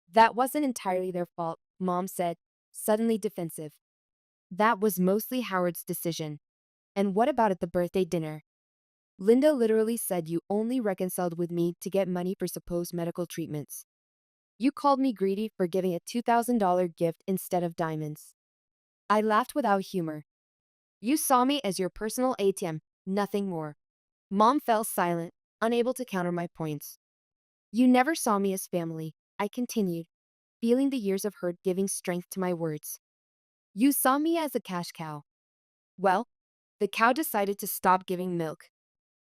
"That wasn't entirely their fault," Mom said, suddenly defensive. "That was mostly Howard's decision. And what about at the birthday dinner? Linda literally said you only reconciled with me to get money for supposed medical treatments. You called me greedy for giving a $2,000 gift instead of diamonds." I laughed without humor. "You saw me as your personal ATM, nothing more." Mom fell silent, unable to counter my points. "You never saw me as family," I continued, feeling the years of hurt giving strength to my words. "You saw me as a cash cow. Well, the cow decided to stop giving milk.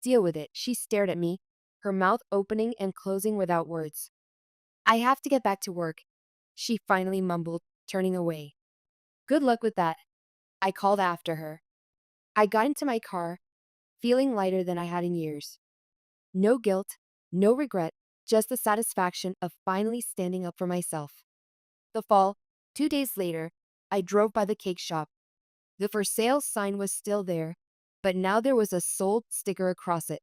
Deal with it." She stared at me, her mouth opening and closing without words. "I have to get back to work," she finally mumbled, turning away. "Good luck with that," I called after her. I got into my car, feeling lighter than I had in years. No guilt, no regret, just the satisfaction of finally standing up for myself. The fall, 2 days later, I drove by the cake shop. The for sale sign was still there, but now there was a sold sticker across it.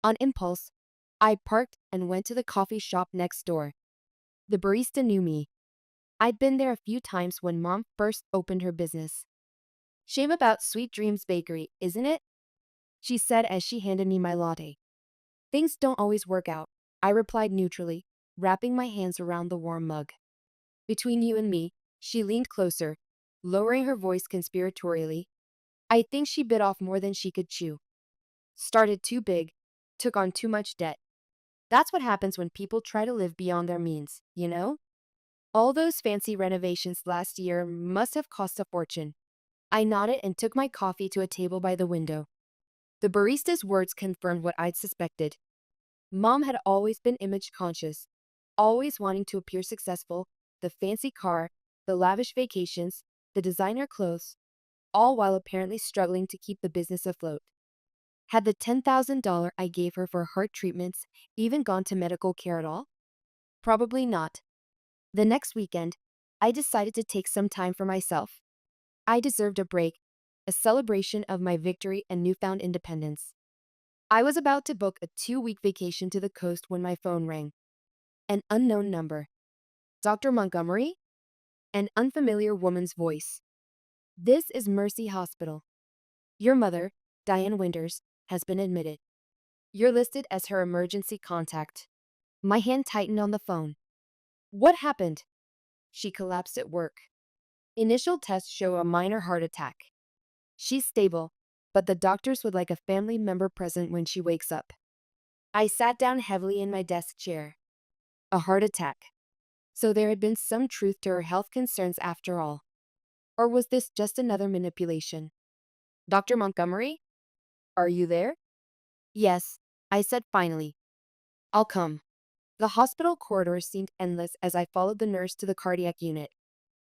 On impulse, I parked and went to the coffee shop next door. The barista knew me. I'd been there a few times when Mom first opened her business. "Shame about Sweet Dreams Bakery, isn't it?" she said as she handed me my latte. "Things don't always work out," I replied neutrally, wrapping my hands around the warm mug. "Between you and me," she leaned closer, lowering her voice conspiratorially. "I think she bit off more than she could chew. Started too big, took on too much debt. That's what happens when people try to live beyond their means, you know? All those fancy renovations last year must have cost a fortune." I nodded and took my coffee to a table by the window. The barista's words confirmed what I'd suspected. Mom had always been image conscious, always wanting to appear successful, the fancy car, the lavish vacations, the designer clothes, all while apparently struggling to keep the business afloat. Had the $10,000 I gave her for heart treatments even gone to medical care at all? Probably not. The next weekend, I decided to take some time for myself. I deserved a break, a celebration of my victory and newfound independence. I was about to book a 2-week vacation to the coast when my phone rang. An unknown number. "Dr. Montgomery?" An unfamiliar woman's voice. "This is Mercy Hospital. Your mother, Diane Winters, has been admitted. You're listed as her emergency contact. My hand tightened on the phone. What happened? She collapsed at work. Initial tests show a minor heart attack. She's stable, but the doctors would like a family member present when she wakes up. I sat down heavily in my desk chair. A heart attack. So there had been some truth to her health concerns after all. Or was this just another manipulation? Dr. Montgomery? Are you there? Yes, I said finally. I'll come. The hospital corridors seemed endless as I followed the nurse to the cardiac unit.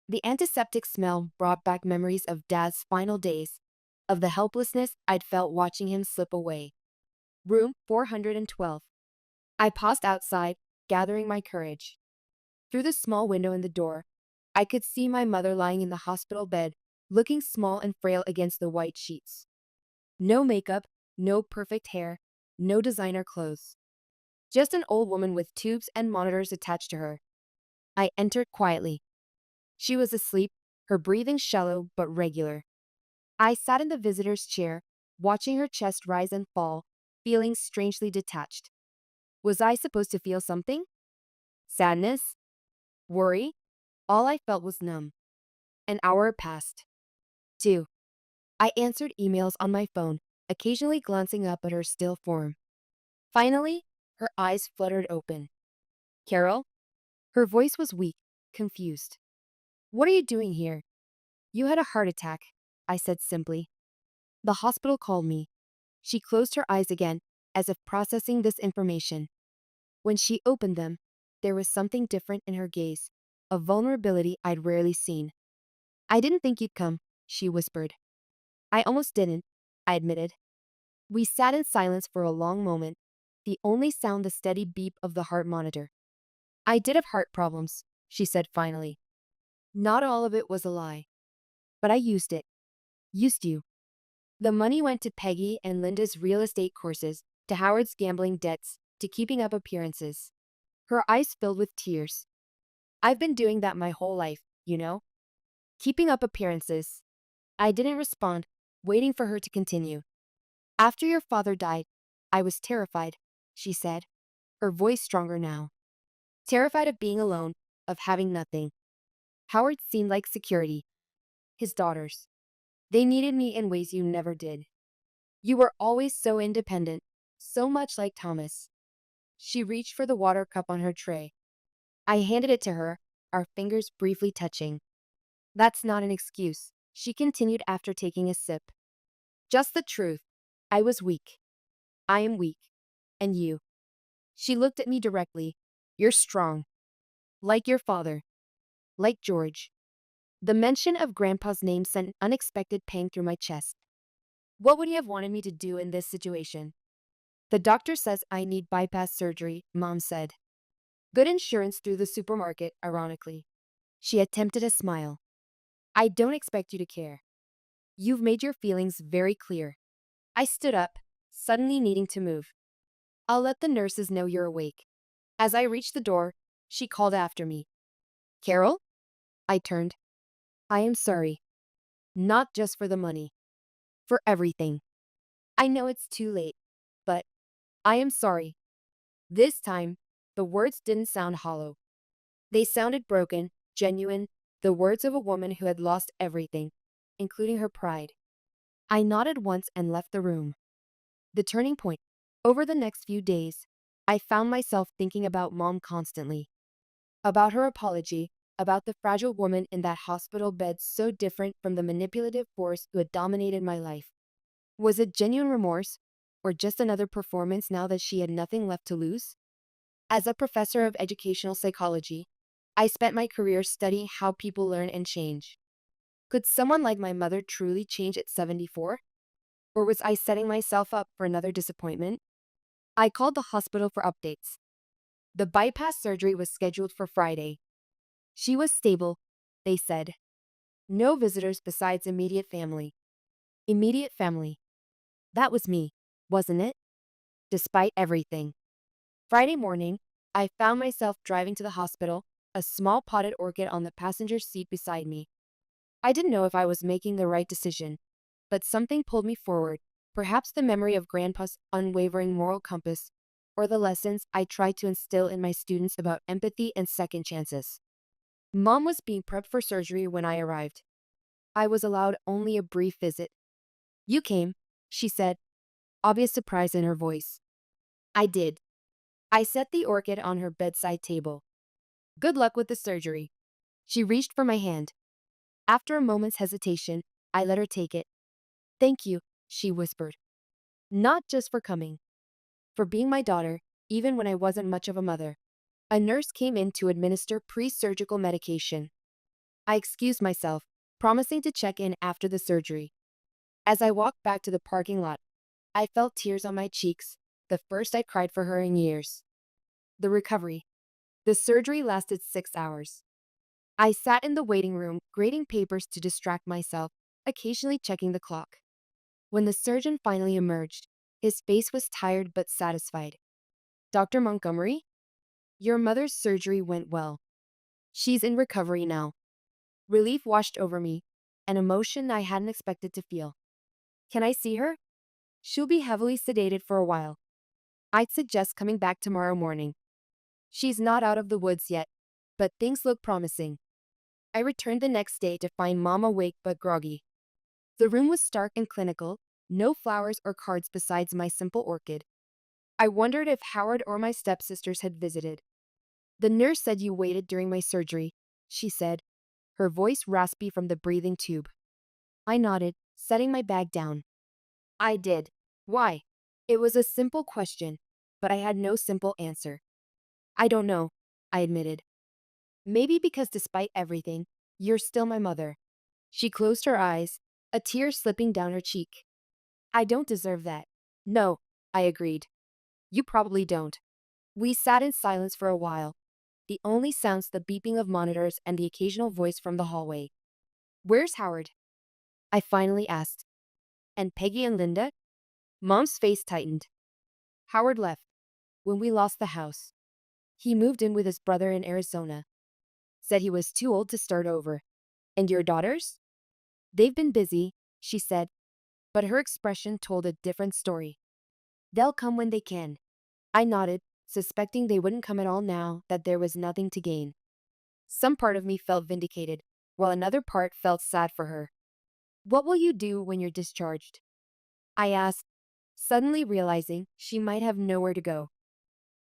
The antiseptic smell brought back memories of Dad's final days, of the helplessness I'd felt watching him slip away. Room 412. I paused outside, gathering my courage. Through the small window in the door, I could see my mother lying in the hospital bed, looking small and frail against the white sheets. No makeup, no perfect hair, no designer clothes. Just an old woman with tubes and monitors attached to her. I entered quietly. She was asleep, her breathing shallow but regular. I sat in the visitor's chair, watching her chest rise and fall, feeling strangely detached. Was I supposed to feel something? Sadness? Worry? All I felt was numb. An hour passed. 2. I answered emails on my phone, occasionally glancing up at her still form. Finally, her eyes fluttered open. Carol? Her voice was weak, confused. What are you doing here? You had a heart attack, I said simply. The hospital called me. She closed her eyes again, as if processing this information. When she opened them, there was something different in her gaze, a vulnerability I'd rarely seen. I didn't think you'd come, she whispered. I almost didn't, I admitted. We sat in silence for a long moment, the only sound the steady beep of the heart monitor. I did have heart problems, she said finally. Not all of it was a lie. But I used it. Used you. The money went to Peggy and Linda's real estate courses, to Howard's gambling debts, to keeping up appearances. Her eyes filled with tears. I've been doing that my whole life, you know? Keeping up appearances. I didn't respond, waiting for her to continue. After your father died, I was terrified, she said, her voice stronger now. Terrified of being alone, of having nothing. Howard seemed like security. His daughters. They needed me in ways you never did. You were always so independent, so much like Thomas. She reached for the water cup on her tray. I handed it to her, our fingers briefly touching. That's not an excuse, she continued after taking a sip. Just the truth. I was weak. I am weak. And you. She looked at me directly. You're strong. Like your father. Like George. The mention of Grandpa's name sent an unexpected pang through my chest. What would he have wanted me to do in this situation? The doctor says I need bypass surgery, Mom said. Good insurance through the supermarket, ironically. She attempted a smile. I don't expect you to care. You've made your feelings very clear. I stood up, suddenly needing to move. I'll let the nurses know you're awake. As I reached the door, she called after me. Carol? I turned. I am sorry. Not just for the money. For everything. I know it's too late, but I am sorry. This time, the words didn't sound hollow. They sounded broken, genuine, the words of a woman who had lost everything, including her pride. I nodded once and left the room. The turning point. Over the next few days, I found myself thinking about Mom constantly. About her apology, about the fragile woman in that hospital bed so different from the manipulative force who had dominated my life. Was it genuine remorse, or just another performance now that she had nothing left to lose? As a professor of educational psychology, I spent my career studying how people learn and change. Could someone like my mother truly change at 74? Or was I setting myself up for another disappointment? I called the hospital for updates. The bypass surgery was scheduled for Friday. She was stable, they said. No visitors besides immediate family. Immediate family. That was me, wasn't it? Despite everything. Friday morning, I found myself driving to the hospital, a small potted orchid on the passenger seat beside me. I didn't know if I was making the right decision, but something pulled me forward, Perhaps the memory of Grandpa's unwavering moral compass, or the lessons I tried to instill in my students about empathy and second chances. Mom was being prepped for surgery when I arrived. I was allowed only a brief visit. "You came," she said, obvious surprise in her voice. I did. I set the orchid on her bedside table. "Good luck with the surgery." She reached for my hand. After a moment's hesitation, I let her take it. "Thank you," she whispered. "Not just for coming, for being my daughter, even when I wasn't much of a mother." A nurse came in to administer pre-surgical medication. I excused myself, promising to check in after the surgery. As I walked back to the parking lot, I felt tears on my cheeks, the first I'd cried for her in years. The recovery. The surgery lasted 6 hours. I sat in the waiting room, grading papers to distract myself, occasionally checking the clock. When the surgeon finally emerged, his face was tired but satisfied. "Dr. Montgomery, your mother's surgery went well. She's in recovery now." Relief washed over me, an emotion I hadn't expected to feel. "Can I see her?" "She'll be heavily sedated for a while. I'd suggest coming back tomorrow morning. She's not out of the woods yet, but things look promising." I returned the next day to find Mom awake but groggy. The room was stark and clinical, no flowers or cards besides my simple orchid. I wondered if Howard or my stepsisters had visited. "The nurse said you waited during my surgery," she said, her voice raspy from the breathing tube. I nodded, setting my bag down. "I did. Why?" It was a simple question, but I had no simple answer. "I don't know," I admitted. "Maybe because despite everything, you're still my mother." She closed her eyes, a tear slipping down her cheek. "I don't deserve that." "No," I agreed. "You probably don't." We sat in silence for a while, the only sounds the beeping of monitors and the occasional voice from the hallway. "Where's Howard?" I finally asked. "And Peggy and Linda?" Mom's face tightened. "Howard left when we lost the house. He moved in with his brother in Arizona. Said he was too old to start over." "And your daughters?" "They've been busy," she said, but her expression told a different story. "They'll come when they can." I nodded, suspecting they wouldn't come at all now that there was nothing to gain. Some part of me felt vindicated, while another part felt sad for her. "What will you do when you're discharged?" I asked, suddenly realizing she might have nowhere to go.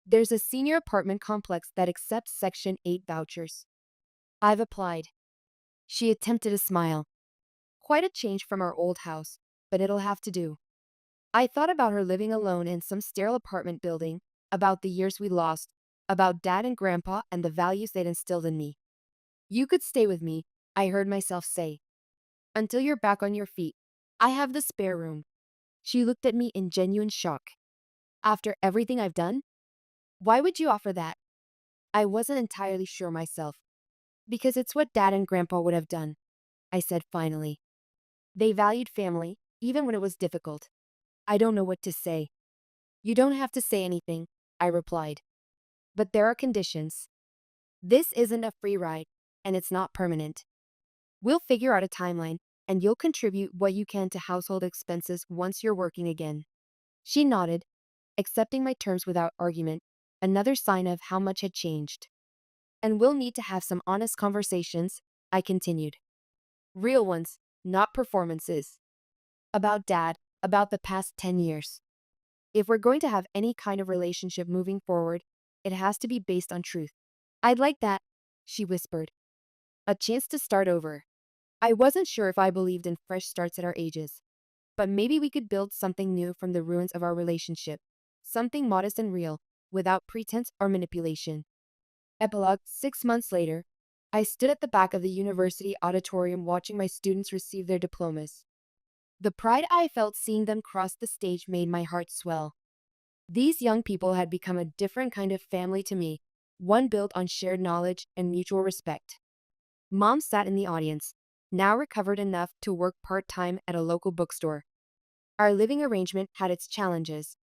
"There's a senior apartment complex that accepts Section 8 vouchers. I've applied." She attempted a smile. "Quite a change from our old house, but it'll have to do." I thought about her living alone in some sterile apartment building, about the years we lost, about Dad and Grandpa and the values they'd instilled in me. "You could stay with me," I heard myself say, "until you're back on your feet. I have the spare room." She looked at me in genuine shock. "After everything I've done? Why would you offer that?" I wasn't entirely sure myself. "Because it's what Dad and Grandpa would have done," I said finally. "They valued family, even when it was difficult." I don't know what to say. "You don't have to say anything," I replied. "But there are conditions. This isn't a free ride, and it's not permanent. We'll figure out a timeline, and you'll contribute what you can to household expenses once you're working again." She nodded, accepting my terms without argument, another sign of how much had changed. "And we'll need to have some honest conversations," I continued. "Real ones, not performances. About Dad, about the past 10 years. If we're going to have any kind of relationship moving forward, it has to be based on truth." "I'd like that," she whispered. "A chance to start over." I wasn't sure if I believed in fresh starts at our ages, but maybe we could build something new from the ruins of our relationship, something modest and real, without pretense or manipulation. Epilogue. 6 months later, I stood at the back of the university auditorium watching my students receive their diplomas. The pride I felt seeing them cross the stage made my heart swell. These young people had become a different kind of family to me, one built on shared knowledge and mutual respect. Mom sat in the audience, now recovered enough to work part-time at a local bookstore. Our living arrangement had its challenges,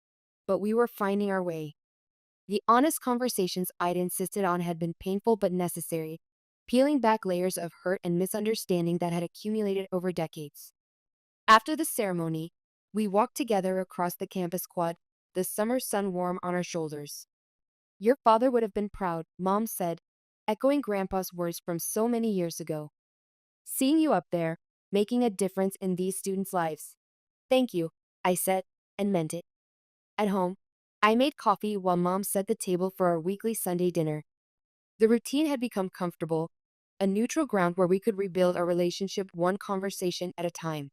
but we were finding our way. The honest conversations I'd insisted on had been painful but necessary, peeling back layers of hurt and misunderstanding that had accumulated over decades. After the ceremony, We walked together across the campus quad, the summer sun warm on our shoulders. Your father would have been proud, Mom said, echoing Grandpa's words from so many years ago. Seeing you up there, making a difference in these students' lives. Thank you, I said, and meant it. At home, I made coffee while Mom set the table for our weekly Sunday dinner. The routine had become comfortable, a neutral ground where we could rebuild our relationship one conversation at a time.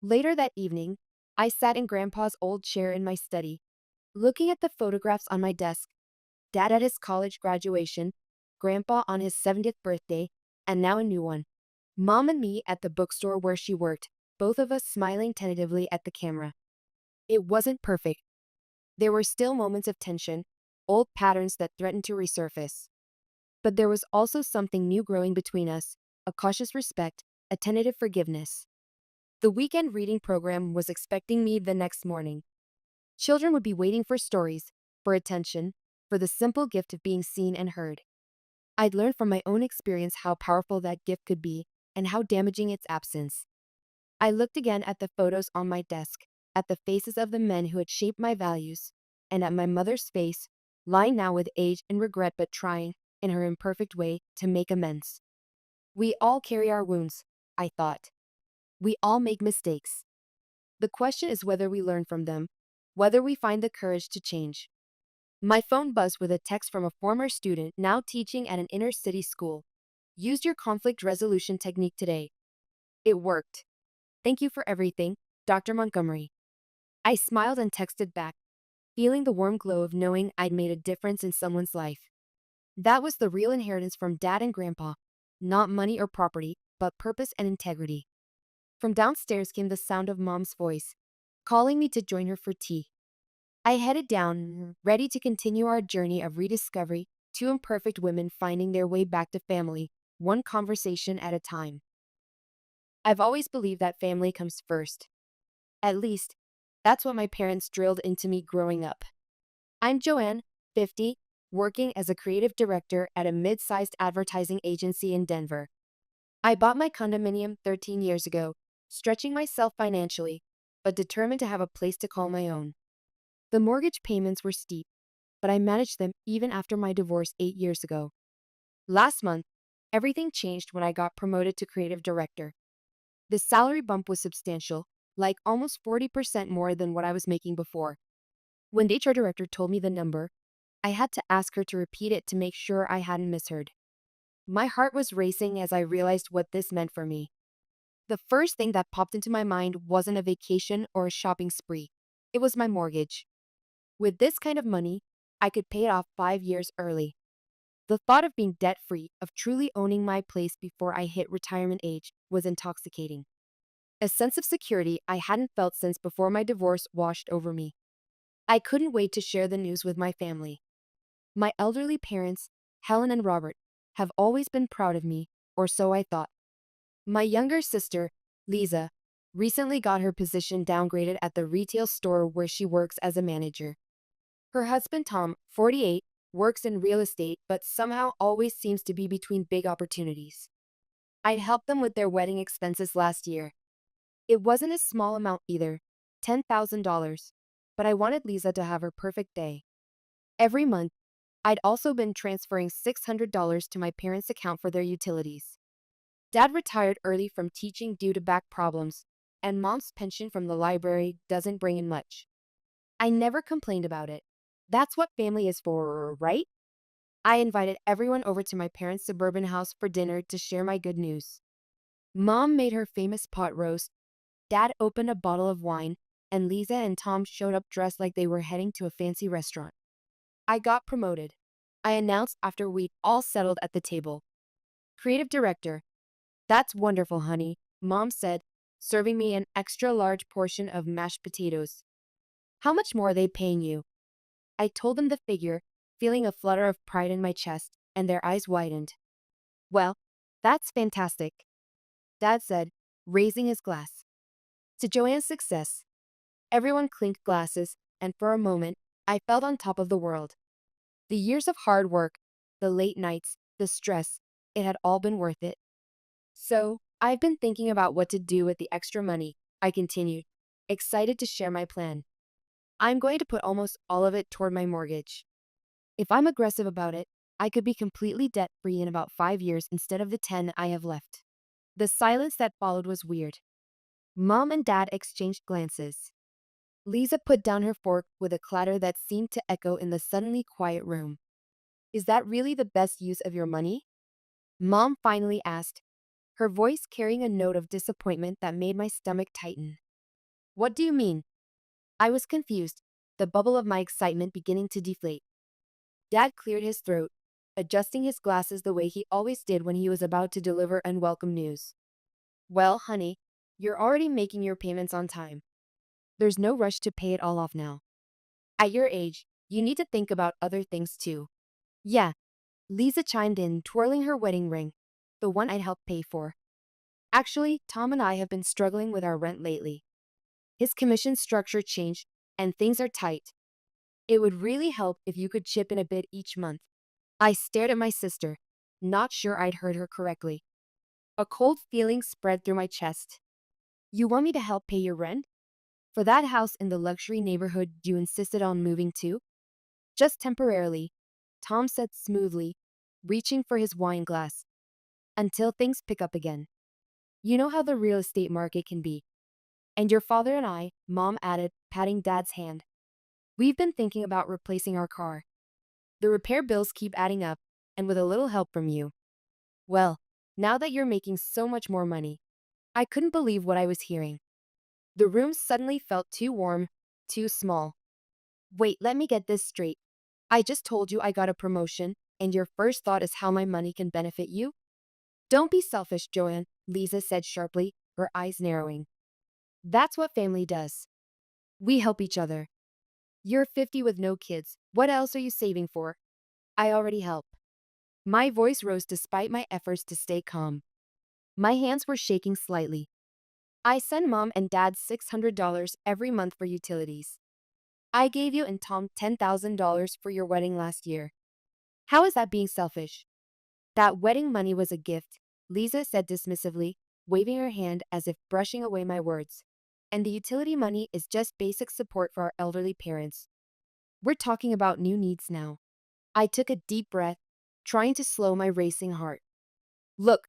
Later that evening, I sat in Grandpa's old chair in my study, looking at the photographs on my desk. Dad at his college graduation, Grandpa on his 70th birthday, and now a new one. Mom and me at the bookstore where she worked, both of us smiling tentatively at the camera. It wasn't perfect. There were still moments of tension, old patterns that threatened to resurface. But there was also something new growing between us, a cautious respect, a tentative forgiveness. The weekend reading program was expecting me the next morning. Children would be waiting for stories, for attention, for the simple gift of being seen and heard. I'd learned from my own experience how powerful that gift could be and how damaging its absence. I looked again at the photos on my desk, at the faces of the men who had shaped my values, and at my mother's face, lying now with age and regret but trying, in her imperfect way, to make amends. We all carry our wounds, I thought. We all make mistakes. The question is whether we learn from them, whether we find the courage to change. My phone buzzed with a text from a former student now teaching at an inner city school. Used your conflict resolution technique today. It worked. Thank you for everything, Dr. Montgomery. I smiled and texted back, feeling the warm glow of knowing I'd made a difference in someone's life. That was the real inheritance from Dad and Grandpa. Not money or property, but purpose and integrity. From downstairs came the sound of Mom's voice, calling me to join her for tea. I headed down, ready to continue our journey of rediscovery, two imperfect women finding their way back to family, one conversation at a time. I've always believed that family comes first. At least, that's what my parents drilled into me growing up. I'm Joanne, 50, working as a creative director at a mid-sized advertising agency in Denver. I bought my condominium 13 years ago, stretching myself financially, but determined to have a place to call my own. The mortgage payments were steep, but I managed them even after my divorce 8 years ago. Last month, everything changed when I got promoted to creative director. The salary bump was substantial, like almost 40% more than what I was making before. When the HR director told me the number, I had to ask her to repeat it to make sure I hadn't misheard. My heart was racing as I realized what this meant for me. The first thing that popped into my mind wasn't a vacation or a shopping spree. It was my mortgage. With this kind of money, I could pay it off 5 years early. The thought of being debt-free, of truly owning my place before I hit retirement age, was intoxicating. A sense of security I hadn't felt since before my divorce washed over me. I couldn't wait to share the news with my family. My elderly parents, Helen and Robert, have always been proud of me, or so I thought. My younger sister, Lisa, recently got her position downgraded at the retail store where she works as a manager. Her husband, Tom, 48, works in real estate but somehow always seems to be between big opportunities. I'd helped them with their wedding expenses last year. It wasn't a small amount either, $10,000, but I wanted Lisa to have her perfect day. Every month, I'd also been transferring $600 to my parents' account for their utilities. Dad retired early from teaching due to back problems, and Mom's pension from the library doesn't bring in much. I never complained about it. That's what family is for, right? I invited everyone over to my parents' suburban house for dinner to share my good news. Mom made her famous pot roast, Dad opened a bottle of wine, and Lisa and Tom showed up dressed like they were heading to a fancy restaurant. I got promoted, I announced after we'd all settled at the table. Creative director. That's wonderful, honey, Mom said, serving me an extra large portion of mashed potatoes. How much more are they paying you? I told them the figure, feeling a flutter of pride in my chest, and their eyes widened. Well, that's fantastic, Dad said, raising his glass. To Joanne's success. Everyone clinked glasses, and for a moment, I felt on top of the world. The years of hard work, the late nights, the stress, it had all been worth it. So, I've been thinking about what to do with the extra money, I continued. excited to share my plan. I'm going to put almost all of it toward my mortgage. If I'm aggressive about it, I could be completely debt free in about 5 years instead of the 10 I have left. The silence that followed was weird. Mom and Dad exchanged glances. Lisa put down her fork with a clatter that seemed to echo in the suddenly quiet room. Is that really the best use of your money? Mom finally asked, her voice carrying a note of disappointment that made my stomach tighten. What do you mean? I was confused, the bubble of my excitement beginning to deflate. Dad cleared his throat, adjusting his glasses the way he always did when he was about to deliver unwelcome news. Well, honey, you're already making your payments on time. There's no rush to pay it all off now. At your age, you need to think about other things too. Yeah, Lisa chimed in, twirling her wedding ring, the one I'd helped pay for. Actually, Tom and I have been struggling with our rent lately. His commission structure changed, and things are tight. It would really help if you could chip in a bit each month. I stared at my sister, not sure I'd heard her correctly. A cold feeling spread through my chest. You want me to help pay your rent? For that house in the luxury neighborhood you insisted on moving to? Just temporarily, Tom said smoothly, reaching for his wine glass. Until things pick up again. You know how the real estate market can be. And your father and I, Mom added, patting Dad's hand. We've been thinking about replacing our car. The repair bills keep adding up, and with a little help from you. Well, now that you're making so much more money, I couldn't believe what I was hearing. The room suddenly felt too warm, too small. Wait, let me get this straight. I just told you I got a promotion, and your first thought is how my money can benefit you? Don't be selfish, Joanne, Lisa said sharply, her eyes narrowing. That's what family does. We help each other. You're 50 with no kids. What else are you saving for? I already help. My voice rose despite my efforts to stay calm. My hands were shaking slightly. I send Mom and Dad $600 every month for utilities. I gave you and Tom $10,000 for your wedding last year. How is that being selfish? That wedding money was a gift, Lisa said dismissively, waving her hand as if brushing away my words. And the utility money is just basic support for our elderly parents. We're talking about new needs now. I took a deep breath, trying to slow my racing heart. Look,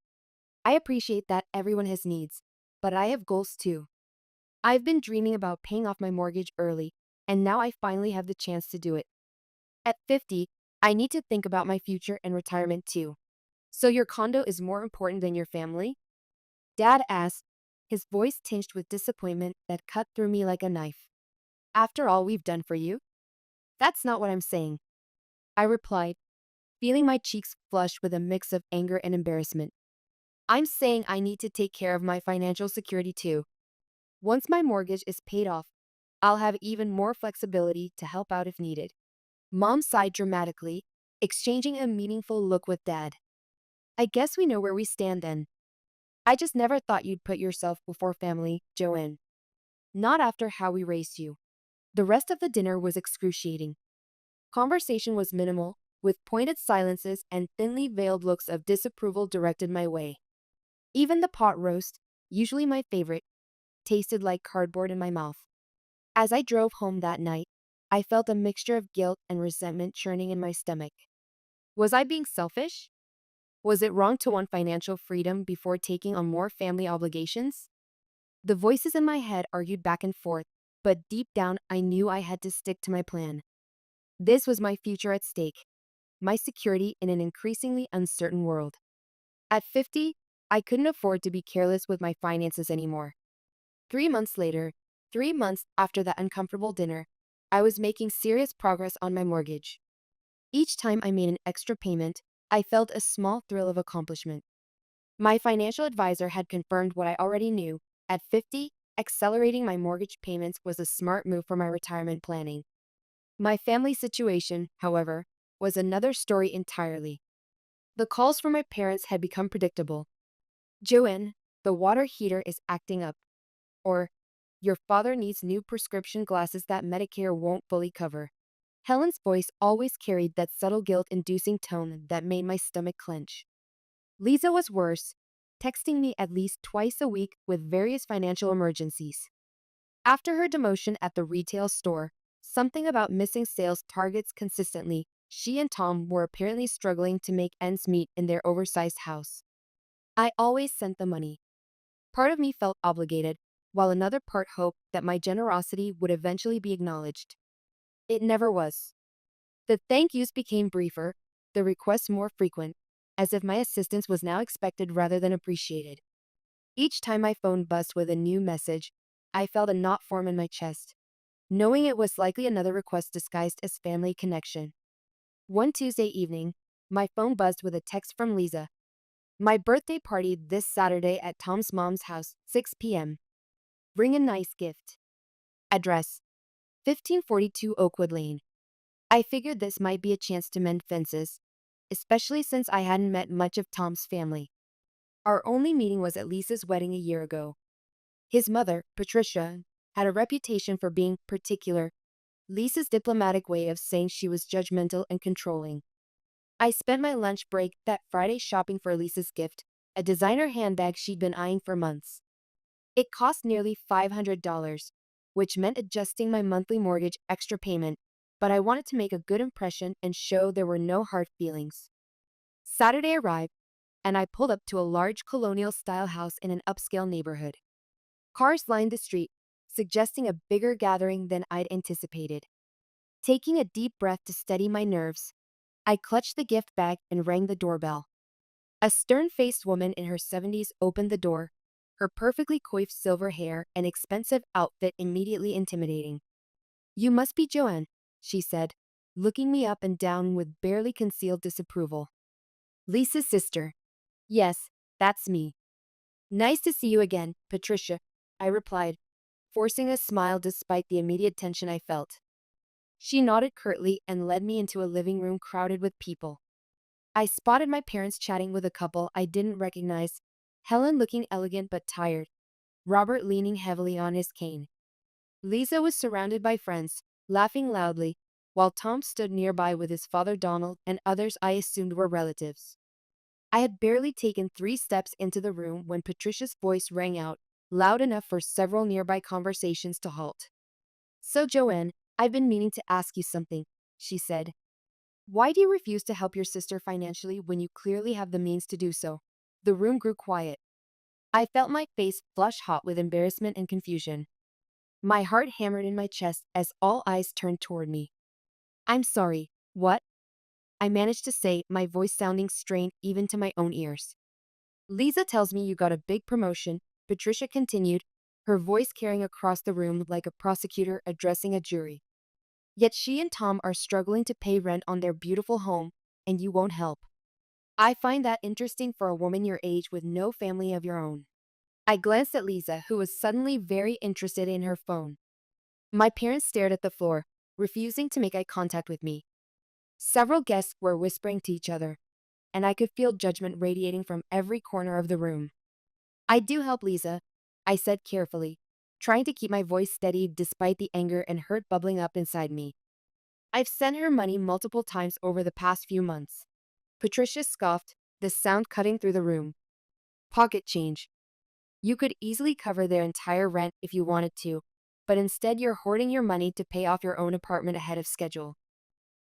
I appreciate that everyone has needs, but I have goals too. I've been dreaming about paying off my mortgage early, and now I finally have the chance to do it. At 50, I need to think about my future and retirement too. So your condo is more important than your family? Dad asked, his voice tinged with disappointment that cut through me like a knife. After all we've done for you? That's not what I'm saying, I replied, feeling my cheeks flush with a mix of anger and embarrassment. I'm saying I need to take care of my financial security too. Once my mortgage is paid off, I'll have even more flexibility to help out if needed. Mom sighed dramatically, exchanging a meaningful look with Dad. I guess we know where we stand then. I just never thought you'd put yourself before family, Joanne. Not after how we raised you. The rest of the dinner was excruciating. Conversation was minimal, with pointed silences and thinly veiled looks of disapproval directed my way. Even the pot roast, usually my favorite, tasted like cardboard in my mouth. As I drove home that night, I felt a mixture of guilt and resentment churning in my stomach. Was I being selfish? Was it wrong to want financial freedom before taking on more family obligations? The voices in my head argued back and forth, but deep down I knew I had to stick to my plan. This was my future at stake, my security in an increasingly uncertain world. At 50, I couldn't afford to be careless with my finances anymore. 3 months later, 3 months after that uncomfortable dinner, I was making serious progress on my mortgage. Each time I made an extra payment, I felt a small thrill of accomplishment. My financial advisor had confirmed what I already knew. At 50, accelerating my mortgage payments was a smart move for my retirement planning. My family situation, however, was another story entirely. The calls from my parents had become predictable. Joanne, the water heater is acting up. Or, your father needs new prescription glasses that Medicare won't fully cover. Helen's voice always carried that subtle guilt-inducing tone that made my stomach clench. Lisa was worse, texting me at least twice a week with various financial emergencies. After her demotion at the retail store, something about missing sales targets consistently, she and Tom were apparently struggling to make ends meet in their oversized house. I always sent the money. Part of me felt obligated, while another part hoped that my generosity would eventually be acknowledged. It never was. The thank yous became briefer, the requests more frequent, as if my assistance was now expected rather than appreciated. Each time my phone buzzed with a new message, I felt a knot form in my chest, knowing it was likely another request disguised as family connection. One Tuesday evening, my phone buzzed with a text from Lisa. My birthday party this Saturday at Tom's mom's house, 6 p.m. Bring a nice gift. Address: 1542 Oakwood Lane. I figured this might be a chance to mend fences, especially since I hadn't met much of Tom's family. Our only meeting was at Lisa's wedding a year ago. His mother, Patricia, had a reputation for being particular, Lisa's diplomatic way of saying she was judgmental and controlling. I spent my lunch break that Friday shopping for Lisa's gift, a designer handbag she'd been eyeing for months. It cost nearly $500, which meant adjusting my monthly mortgage extra payment, but I wanted to make a good impression and show there were no hard feelings. Saturday arrived, and I pulled up to a large colonial-style house in an upscale neighborhood. Cars lined the street, suggesting a bigger gathering than I'd anticipated. Taking a deep breath to steady my nerves, I clutched the gift bag and rang the doorbell. A stern-faced woman in her 70s opened the door, her perfectly coiffed silver hair and expensive outfit immediately intimidating. "You must be Joanne," she said, looking me up and down with barely concealed disapproval. "Lisa's sister." "Yes, that's me." "Nice to see you again, Patricia," I replied, forcing a smile despite the immediate tension I felt. She nodded curtly and led me into a living room crowded with people. I spotted my parents chatting with a couple I didn't recognize, Helen looking elegant but tired, Robert leaning heavily on his cane. Lisa was surrounded by friends, laughing loudly, while Tom stood nearby with his father Donald and others I assumed were relatives. I had barely taken 3 steps into the room when Patricia's voice rang out, loud enough for several nearby conversations to halt. "So Joanne, I've been meaning to ask you something," she said. "Why do you refuse to help your sister financially when you clearly have the means to do so?" The room grew quiet. I felt my face flush hot with embarrassment and confusion. My heart hammered in my chest as all eyes turned toward me. "I'm sorry, what?" I managed to say, my voice sounding strained even to my own ears. "Lisa tells me you got a big promotion," Patricia continued, her voice carrying across the room like a prosecutor addressing a jury. "Yet she and Tom are struggling to pay rent on their beautiful home, and you won't help. I find that interesting for a woman your age with no family of your own." I glanced at Lisa, who was suddenly very interested in her phone. My parents stared at the floor, refusing to make eye contact with me. Several guests were whispering to each other, and I could feel judgment radiating from every corner of the room. "I do help Lisa," I said carefully, trying to keep my voice steady despite the anger and hurt bubbling up inside me. "I've sent her money multiple times over the past few months." Patricia scoffed, the sound cutting through the room. "Pocket change. You could easily cover their entire rent if you wanted to, but instead you're hoarding your money to pay off your own apartment ahead of schedule.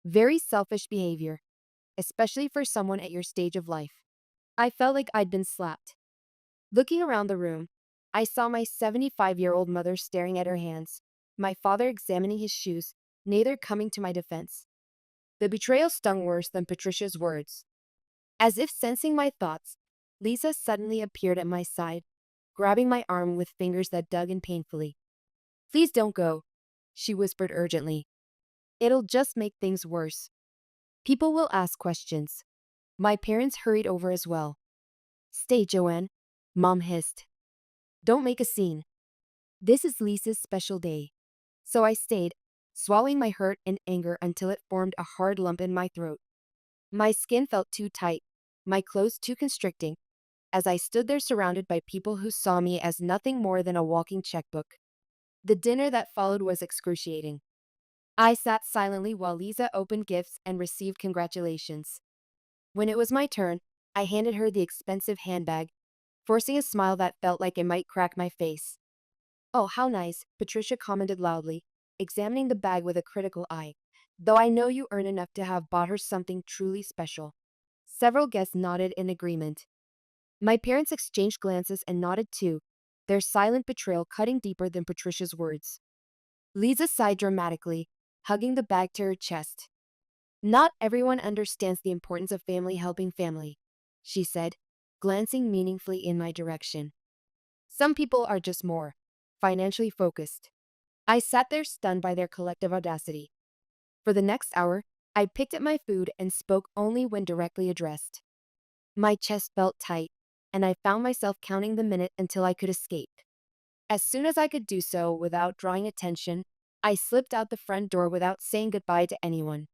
Very selfish behavior, especially for someone at your stage of life." I felt like I'd been slapped. Looking around the room, I saw my 75-year-old mother staring at her hands, my father examining his shoes, neither coming to my defense. The betrayal stung worse than Patricia's words. As if sensing my thoughts, Lisa suddenly appeared at my side, grabbing my arm with fingers that dug in painfully. "Please don't go," she whispered urgently. "It'll just make things worse. People will ask questions." My parents hurried over as well. "Stay, Joanne," Mom hissed. "Don't make a scene. This is Lisa's special day." So I stayed, swallowing my hurt and anger until it formed a hard lump in my throat. My skin felt too tight, my clothes too constricting, as I stood there surrounded by people who saw me as nothing more than a walking checkbook. The dinner that followed was excruciating. I sat silently while Lisa opened gifts and received congratulations. When it was my turn, I handed her the expensive handbag, forcing a smile that felt like it might crack my face. Oh, how nice, Patricia commented loudly, examining the bag with a critical eye. Though I know you earn enough to have bought her something truly special. Several guests nodded in agreement. My parents exchanged glances and nodded too, their silent betrayal cutting deeper than Patricia's words. Lisa sighed dramatically, hugging the bag to her chest. Not everyone understands the importance of family helping family, she said, glancing meaningfully in my direction. Some people are just more financially focused. I sat there stunned by their collective audacity. For the next hour, I picked at my food and spoke only when directly addressed. My chest felt tight, and I found myself counting the minute until I could escape. As soon as I could do so without drawing attention, I slipped out the front door without saying goodbye to anyone.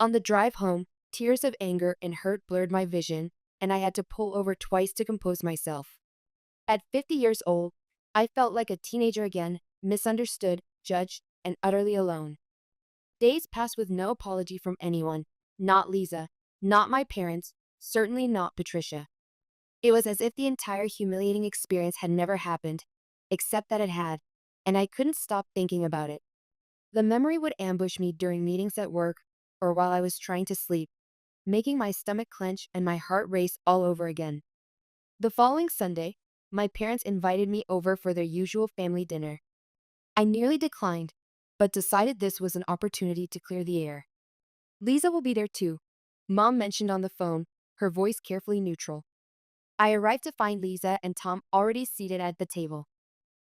On the drive home, tears of anger and hurt blurred my vision, and I had to pull over twice to compose myself. At 50 years old, I felt like a teenager again, misunderstood, judged, and utterly alone. Days passed with no apology from anyone, not Lisa, not my parents, certainly not Patricia. It was as if the entire humiliating experience had never happened, except that it had, and I couldn't stop thinking about it. The memory would ambush me during meetings at work or while I was trying to sleep, making my stomach clench and my heart race all over again. The following Sunday, my parents invited me over for their usual family dinner. I nearly declined, but decided this was an opportunity to clear the air. Lisa will be there too, Mom mentioned on the phone, her voice carefully neutral. I arrived to find Lisa and Tom already seated at the table.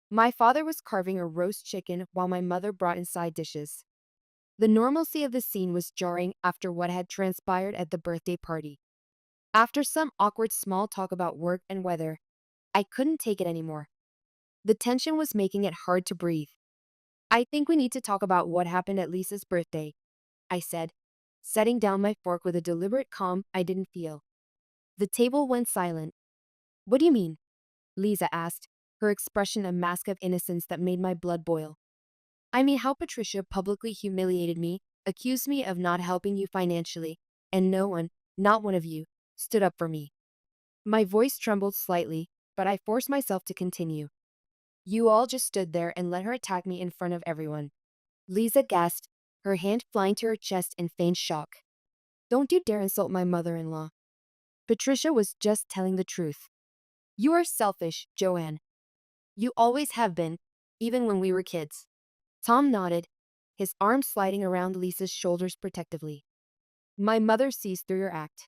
My father was carving a roast chicken while my mother brought in side dishes. The normalcy of the scene was jarring after what had transpired at the birthday party. After some awkward small talk about work and weather, I couldn't take it anymore. The tension was making it hard to breathe. I think we need to talk about what happened at Lisa's birthday, I said, setting down my fork with a deliberate calm I didn't feel. The table went silent. What do you mean? Lisa asked, her expression a mask of innocence that made my blood boil. I mean how Patricia publicly humiliated me, accused me of not helping you financially, and no one, not one of you, stood up for me. My voice trembled slightly, but I forced myself to continue. You all just stood there and let her attack me in front of everyone. Lisa gasped, her hand flying to her chest in faint shock. Don't you dare insult my mother-in-law. Patricia was just telling the truth. You are selfish, Joanne. You always have been, even when we were kids. Tom nodded, his arm sliding around Lisa's shoulders protectively. My mother sees through your act.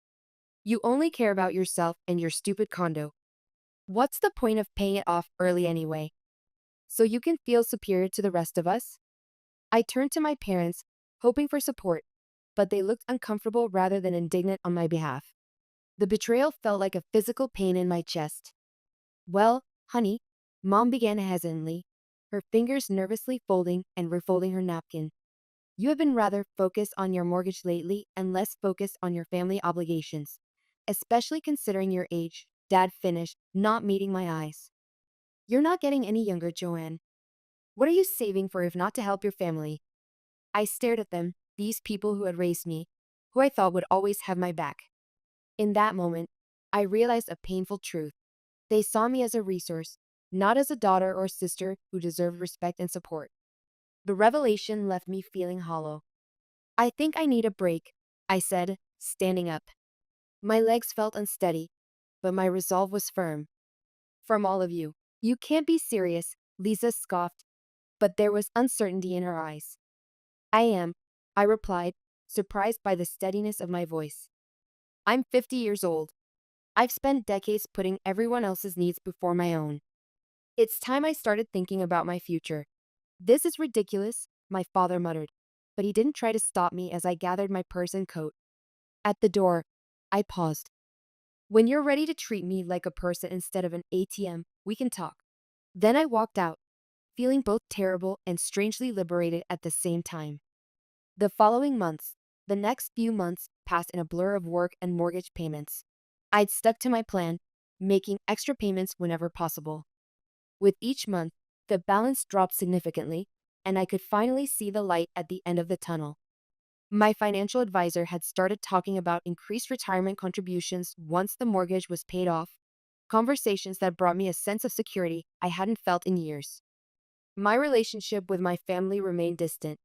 You only care about yourself and your stupid condo. What's the point of paying it off early anyway? So you can feel superior to the rest of us? I turned to my parents, hoping for support, but they looked uncomfortable rather than indignant on my behalf. The betrayal felt like a physical pain in my chest. Well, honey, Mom began hesitantly, her fingers nervously folding and refolding her napkin. You have been rather focused on your mortgage lately and less focused on your family obligations, especially considering your age, Dad finished, not meeting my eyes. You're not getting any younger, Joanne. What are you saving for if not to help your family? I stared at them, these people who had raised me, who I thought would always have my back. In that moment, I realized a painful truth. They saw me as a resource, not as a daughter or sister who deserved respect and support. The revelation left me feeling hollow. I think I need a break, I said, standing up. My legs felt unsteady, but my resolve was firm. From all of you. You can't be serious, Lisa scoffed, but there was uncertainty in her eyes. I am, I replied, surprised by the steadiness of my voice. I'm 50 years old. I've spent decades putting everyone else's needs before my own. It's time I started thinking about my future. This is ridiculous, my father muttered, but he didn't try to stop me as I gathered my purse and coat. At the door, I paused. When you're ready to treat me like a person instead of an ATM, we can talk. Then I walked out, feeling both terrible and strangely liberated at the same time. The following months, the next few months, passed in a blur of work and mortgage payments. I'd stuck to my plan, making extra payments whenever possible. With each month, the balance dropped significantly, and I could finally see the light at the end of the tunnel. My financial advisor had started talking about increased retirement contributions once the mortgage was paid off, conversations that brought me a sense of security I hadn't felt in years. My relationship with my family remained distant.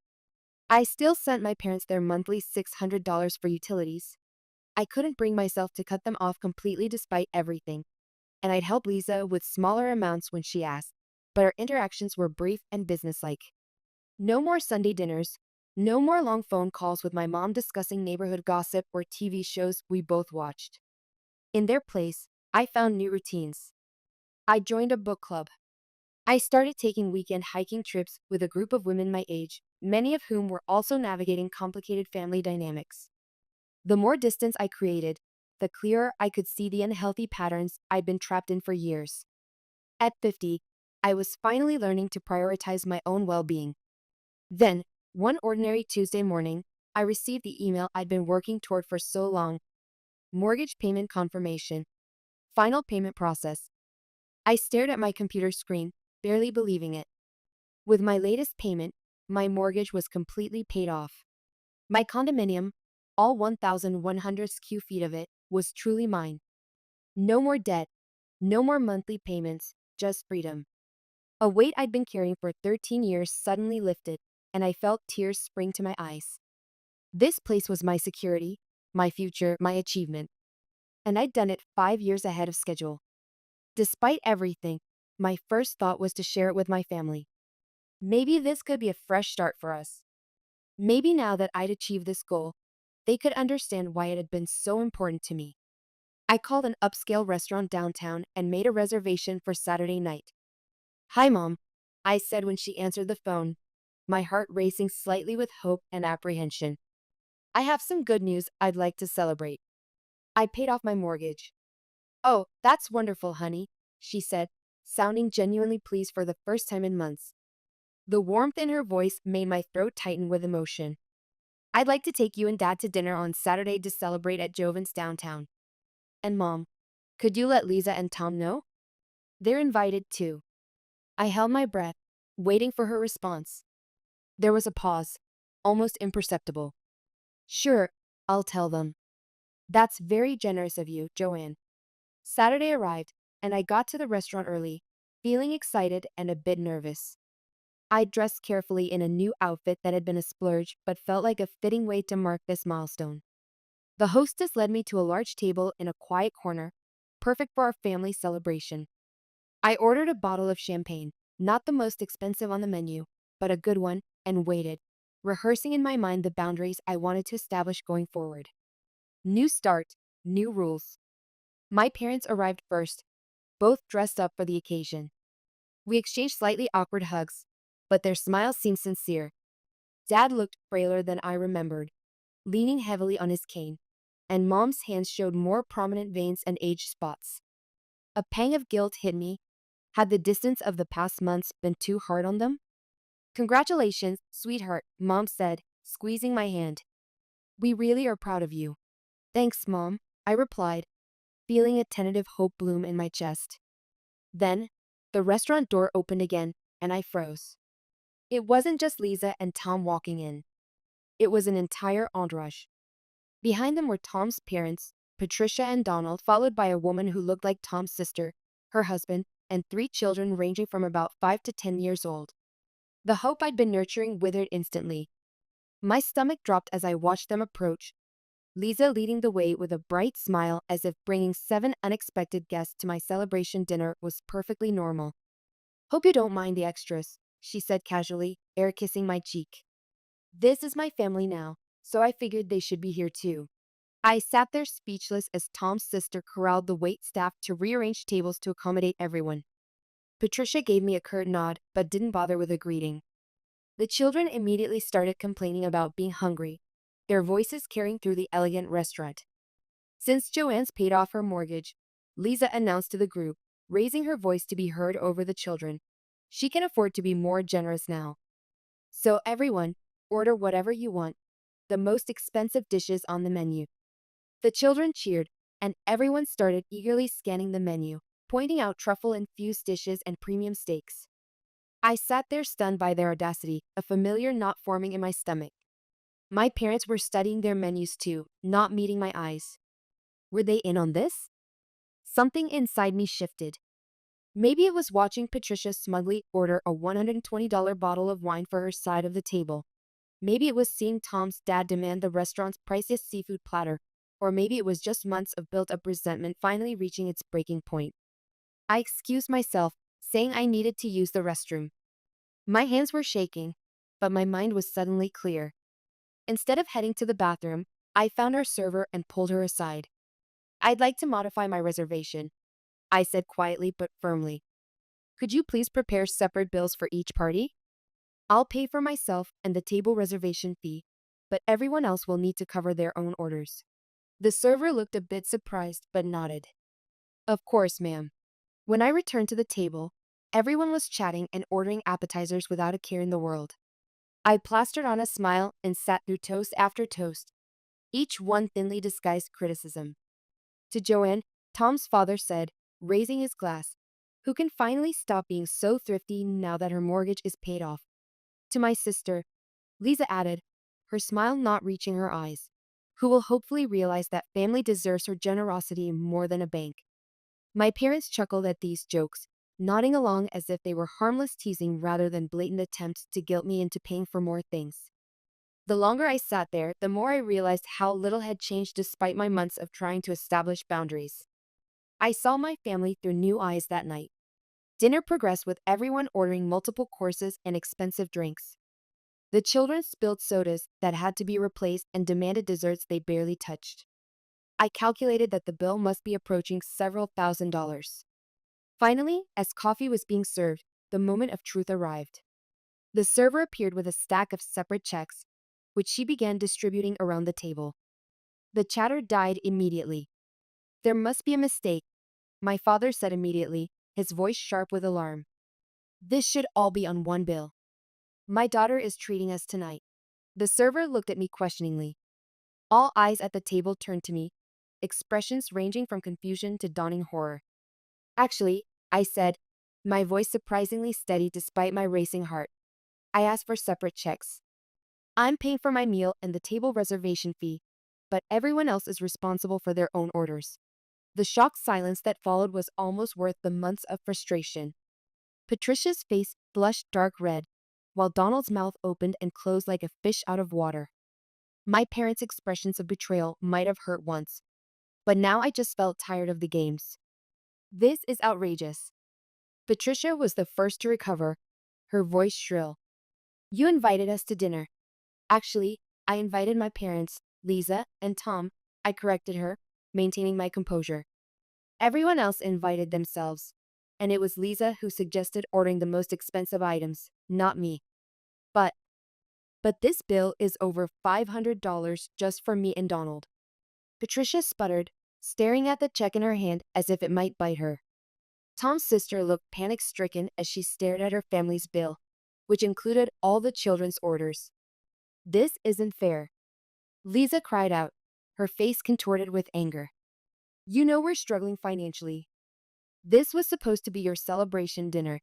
I still sent my parents their monthly $600 for utilities. I couldn't bring myself to cut them off completely despite everything, and I'd help Lisa with smaller amounts when she asked, but our interactions were brief and businesslike. No more Sunday dinners, no more long phone calls with my mom discussing neighborhood gossip or TV shows we both watched. In their place, I found new routines. I joined a book club. I started taking weekend hiking trips with a group of women my age, many of whom were also navigating complicated family dynamics. The more distance I created, the clearer I could see the unhealthy patterns I'd been trapped in for years. At 50, I was finally learning to prioritize my own well being. Then, one ordinary Tuesday morning, I received the email I'd been working toward for so long: mortgage payment confirmation, final payment process. I stared at my computer screen, barely believing it. With my latest payment, my mortgage was completely paid off. My condominium, all 1,100 square feet of it, was truly mine. No more debt, no more monthly payments, just freedom. A weight I'd been carrying for 13 years suddenly lifted, and I felt tears spring to my eyes. This place was my security, my future, my achievement, and I'd done it 5 years ahead of schedule. Despite everything, my first thought was to share it with my family. Maybe this could be a fresh start for us. Maybe now that I'd achieved this goal, they could understand why it had been so important to me. I called an upscale restaurant downtown and made a reservation for Saturday night. "Hi, Mom," I said when she answered the phone, my heart racing slightly with hope and apprehension. "I have some good news I'd like to celebrate. I paid off my mortgage." "Oh, that's wonderful, honey," she said, sounding genuinely pleased for the first time in months. The warmth in her voice made my throat tighten with emotion. "I'd like to take you and Dad to dinner on Saturday to celebrate at Jovan's downtown. And Mom, could you let Lisa and Tom know? They're invited too." I held my breath, waiting for her response. There was a pause, almost imperceptible. "Sure, I'll tell them." "That's very generous of you, Joanne." Saturday arrived, and I got to the restaurant early, feeling excited and a bit nervous. I dressed carefully in a new outfit that had been a splurge but felt like a fitting way to mark this milestone. The hostess led me to a large table in a quiet corner, perfect for our family celebration. I ordered a bottle of champagne, not the most expensive on the menu, but a good one, and waited, rehearsing in my mind the boundaries I wanted to establish going forward. New start, new rules. My parents arrived first, both dressed up for the occasion. We exchanged slightly awkward hugs, but their smiles seemed sincere. Dad looked frailer than I remembered, leaning heavily on his cane, and Mom's hands showed more prominent veins and age spots. A pang of guilt hit me. Had the distance of the past months been too hard on them? "Congratulations, sweetheart," Mom said, squeezing my hand. "We really are proud of you." "Thanks, Mom," I replied, feeling a tentative hope bloom in my chest. Then, the restaurant door opened again, and I froze. It wasn't just Lisa and Tom walking in. It was an entire entourage. Behind them were Tom's parents, Patricia and Donald, followed by a woman who looked like Tom's sister, her husband, and three children ranging from about 5 to 10 years old. The hope I'd been nurturing withered instantly. My stomach dropped as I watched them approach, Lisa leading the way with a bright smile as if bringing 7 unexpected guests to my celebration dinner was perfectly normal. "Hope you don't mind the extras," she said casually, air kissing my cheek. "This is my family now, so I figured they should be here too." I sat there speechless as Tom's sister corralled the wait staff to rearrange tables to accommodate everyone. Patricia gave me a curt nod, but didn't bother with a greeting. The children immediately started complaining about being hungry, their voices carrying through the elegant restaurant. Since Joanne's paid off her mortgage, Lisa announced to the group, raising her voice to be heard over the children, she can afford to be more generous now. "So everyone, order whatever you want, the most expensive dishes on the menu." The children cheered, and everyone started eagerly scanning the menu, pointing out truffle-infused dishes and premium steaks. I sat there stunned by their audacity, a familiar knot forming in my stomach. My parents were studying their menus too, not meeting my eyes. Were they in on this? Something inside me shifted. Maybe it was watching Patricia smugly order a $120 bottle of wine for her side of the table. Maybe it was seeing Tom's dad demand the restaurant's priciest seafood platter. Or maybe it was just months of built-up resentment finally reaching its breaking point. I excused myself, saying I needed to use the restroom. My hands were shaking, but my mind was suddenly clear. Instead of heading to the bathroom, I found our server and pulled her aside. "I'd like to modify my reservation," I said quietly but firmly. "Could you please prepare separate bills for each party? I'll pay for myself and the table reservation fee, but everyone else will need to cover their own orders." The server looked a bit surprised but nodded. "Of course, ma'am." When I returned to the table, everyone was chatting and ordering appetizers without a care in the world. I plastered on a smile and sat through toast after toast, each one thinly disguised criticism. To Joanne, Tom's father said, raising his glass, "Who can finally stop being so thrifty now that her mortgage is paid off?" To my sister, Lisa added, her smile not reaching her eyes, "Who will hopefully realize that family deserves her generosity more than a bank." My parents chuckled at these jokes, nodding along as if they were harmless teasing rather than blatant attempts to guilt me into paying for more things. The longer I sat there, the more I realized how little had changed despite my months of trying to establish boundaries. I saw my family through new eyes that night. Dinner progressed with everyone ordering multiple courses and expensive drinks. The children spilled sodas that had to be replaced and demanded desserts they barely touched. I calculated that the bill must be approaching several $1,000s. Finally, as coffee was being served, the moment of truth arrived. The server appeared with a stack of separate checks, which she began distributing around the table. The chatter died immediately. "There must be a mistake," my father said immediately, his voice sharp with alarm. "This should all be on one bill. My daughter is treating us tonight." The server looked at me questioningly. All eyes at the table turned to me, expressions ranging from confusion to dawning horror. "Actually," I said, my voice surprisingly steady despite my racing heart, "I asked for separate checks. I'm paying for my meal and the table reservation fee, but everyone else is responsible for their own orders." The shocked silence that followed was almost worth the months of frustration. Patricia's face flushed dark red, while Donald's mouth opened and closed like a fish out of water. My parents' expressions of betrayal might have hurt once, but now I just felt tired of the games. "This is outrageous." Patricia was the first to recover, her voice shrill. "You invited us to dinner." "Actually, I invited my parents, Lisa and Tom," I corrected her, maintaining my composure. "Everyone else invited themselves, and it was Lisa who suggested ordering the most expensive items, not me." But, but this bill is over $500 just for me and Donald." Patricia sputtered, staring at the check in her hand as if it might bite her. Tom's sister looked panic-stricken as she stared at her family's bill, which included all the children's orders. "This isn't fair." Lisa cried out, her face contorted with anger. "You know we're struggling financially. This was supposed to be your celebration dinner,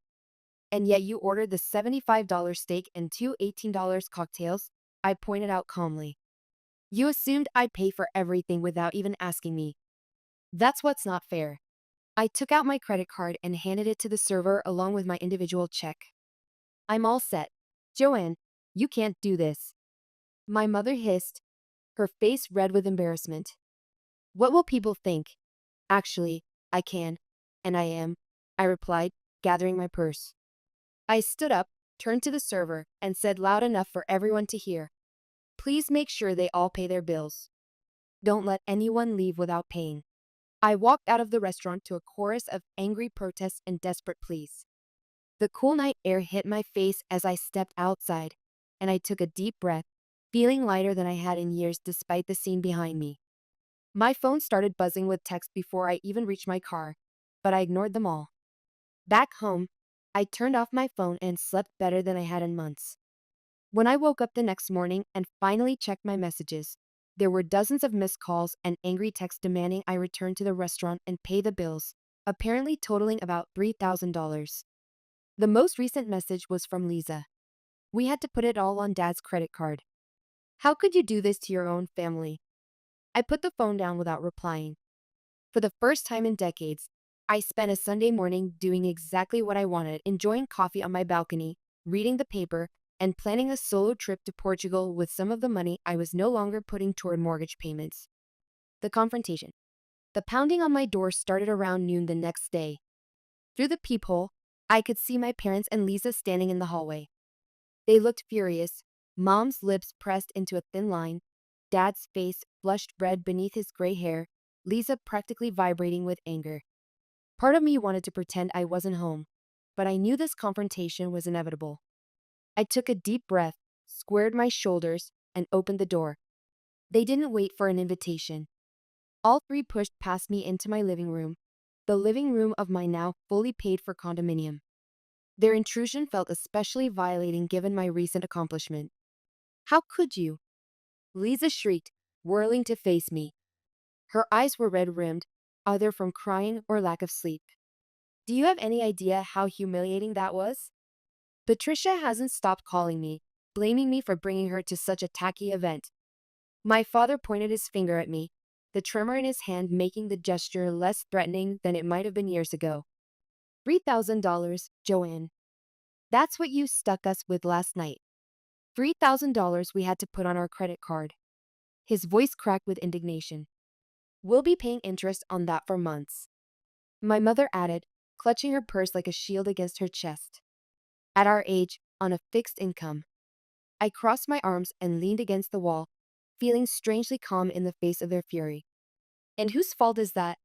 and yet you ordered the $75 steak and two $18 cocktails," I pointed out calmly. "You assumed I'd pay for everything without even asking me. That's what's not fair." I took out my credit card and handed it to the server along with my individual check. "I'm all set. Joanne, you can't do this." My mother hissed, her face red with embarrassment. "What will people think?" "Actually, I can, and I am," I replied, gathering my purse. I stood up, turned to the server, and said loud enough for everyone to hear, "Please make sure they all pay their bills. Don't let anyone leave without paying." I walked out of the restaurant to a chorus of angry protests and desperate pleas. The cool night air hit my face as I stepped outside, and I took a deep breath, feeling lighter than I had in years despite the scene behind me. My phone started buzzing with texts before I even reached my car, but I ignored them all. Back home, I turned off my phone and slept better than I had in months. When I woke up the next morning and finally checked my messages, there were dozens of missed calls and angry texts demanding I return to the restaurant and pay the bills, apparently totaling about $3,000. The most recent message was from Lisa. "We had to put it all on Dad's credit card. How could you do this to your own family?" I put the phone down without replying. For the first time in decades, I spent a Sunday morning doing exactly what I wanted, enjoying coffee on my balcony, reading the paper, and planning a solo trip to Portugal with some of the money I was no longer putting toward mortgage payments. The confrontation. The pounding on my door started around noon the next day. Through the peephole, I could see my parents and Lisa standing in the hallway. They looked furious, Mom's lips pressed into a thin line, Dad's face flushed red beneath his gray hair, Lisa practically vibrating with anger. Part of me wanted to pretend I wasn't home, but I knew this confrontation was inevitable. I took a deep breath, squared my shoulders, and opened the door. They didn't wait for an invitation. All three pushed past me into my living room, the living room of my now fully paid for condominium. Their intrusion felt especially violating given my recent accomplishment. How could you? Lisa shrieked, whirling to face me. Her eyes were red-rimmed, either from crying or lack of sleep. Do you have any idea how humiliating that was? Patricia hasn't stopped calling me, blaming me for bringing her to such a tacky event. My father pointed his finger at me, the tremor in his hand making the gesture less threatening than it might have been years ago. $3,000, Joanne. That's what you stuck us with last night. $3,000 we had to put on our credit card. His voice cracked with indignation. We'll be paying interest on that for months. My mother added, clutching her purse like a shield against her chest. At our age, on a fixed income. I crossed my arms and leaned against the wall, feeling strangely calm in the face of their fury. And whose fault is that?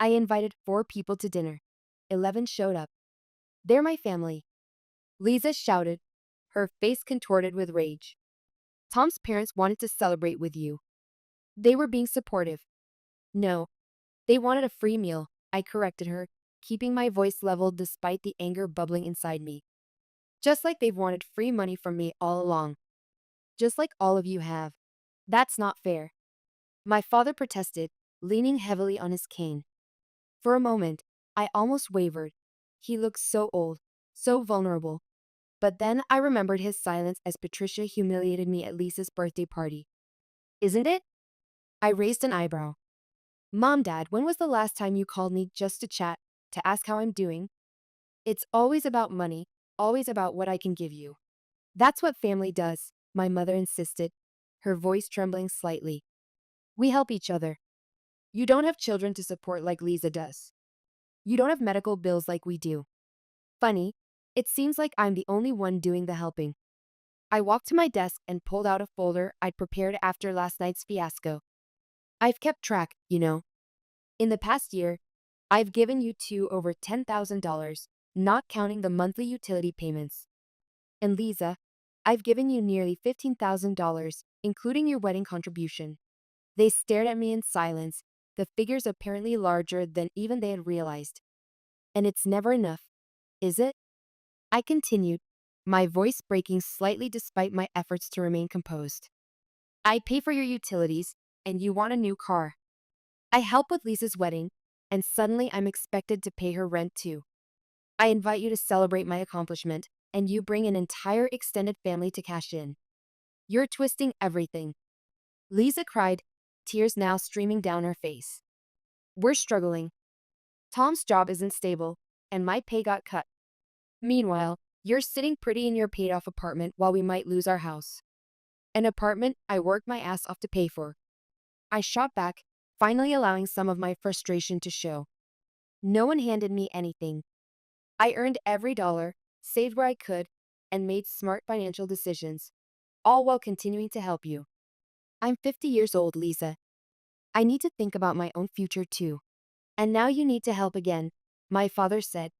I invited 4 people to dinner. 11 showed up. They're my family. Lisa shouted, her face contorted with rage. Tom's parents wanted to celebrate with you. They were being supportive. No, they wanted a free meal, I corrected her, keeping my voice level despite the anger bubbling inside me. Just like they've wanted free money from me all along. Just like all of you have. That's not fair. My father protested, leaning heavily on his cane. For a moment, I almost wavered. He looked so old, so vulnerable. But then I remembered his silence as Patricia humiliated me at Lisa's birthday party. Isn't it? I raised an eyebrow. Mom, Dad, when was the last time you called me just to chat, to ask how I'm doing? It's always about money, always about what I can give you. That's what family does, my mother insisted, her voice trembling slightly. We help each other. You don't have children to support like Lisa does. You don't have medical bills like we do. Funny, it seems like I'm the only one doing the helping. I walked to my desk and pulled out a folder I'd prepared after last night's fiasco. I've kept track, you know. In the past year, I've given you two over $10,000, not counting the monthly utility payments. And Lisa, I've given you nearly $15,000, including your wedding contribution. They stared at me in silence, the figures apparently larger than even they had realized. And it's never enough, is it? I continued, my voice breaking slightly despite my efforts to remain composed. I pay for your utilities, and you want a new car. I help with Lisa's wedding, and suddenly I'm expected to pay her rent too. I invite you to celebrate my accomplishment, and you bring an entire extended family to cash in. You're twisting everything. Lisa cried, tears now streaming down her face. We're struggling. Tom's job isn't stable, and my pay got cut. Meanwhile, you're sitting pretty in your paid-off apartment while we might lose our house. An apartment I worked my ass off to pay for. I shot back, finally allowing some of my frustration to show. No one handed me anything. I earned every dollar, saved where I could, and made smart financial decisions, all while continuing to help you. I'm 50 years old, Lisa. I need to think about my own future too. And now you need to help again, my father said,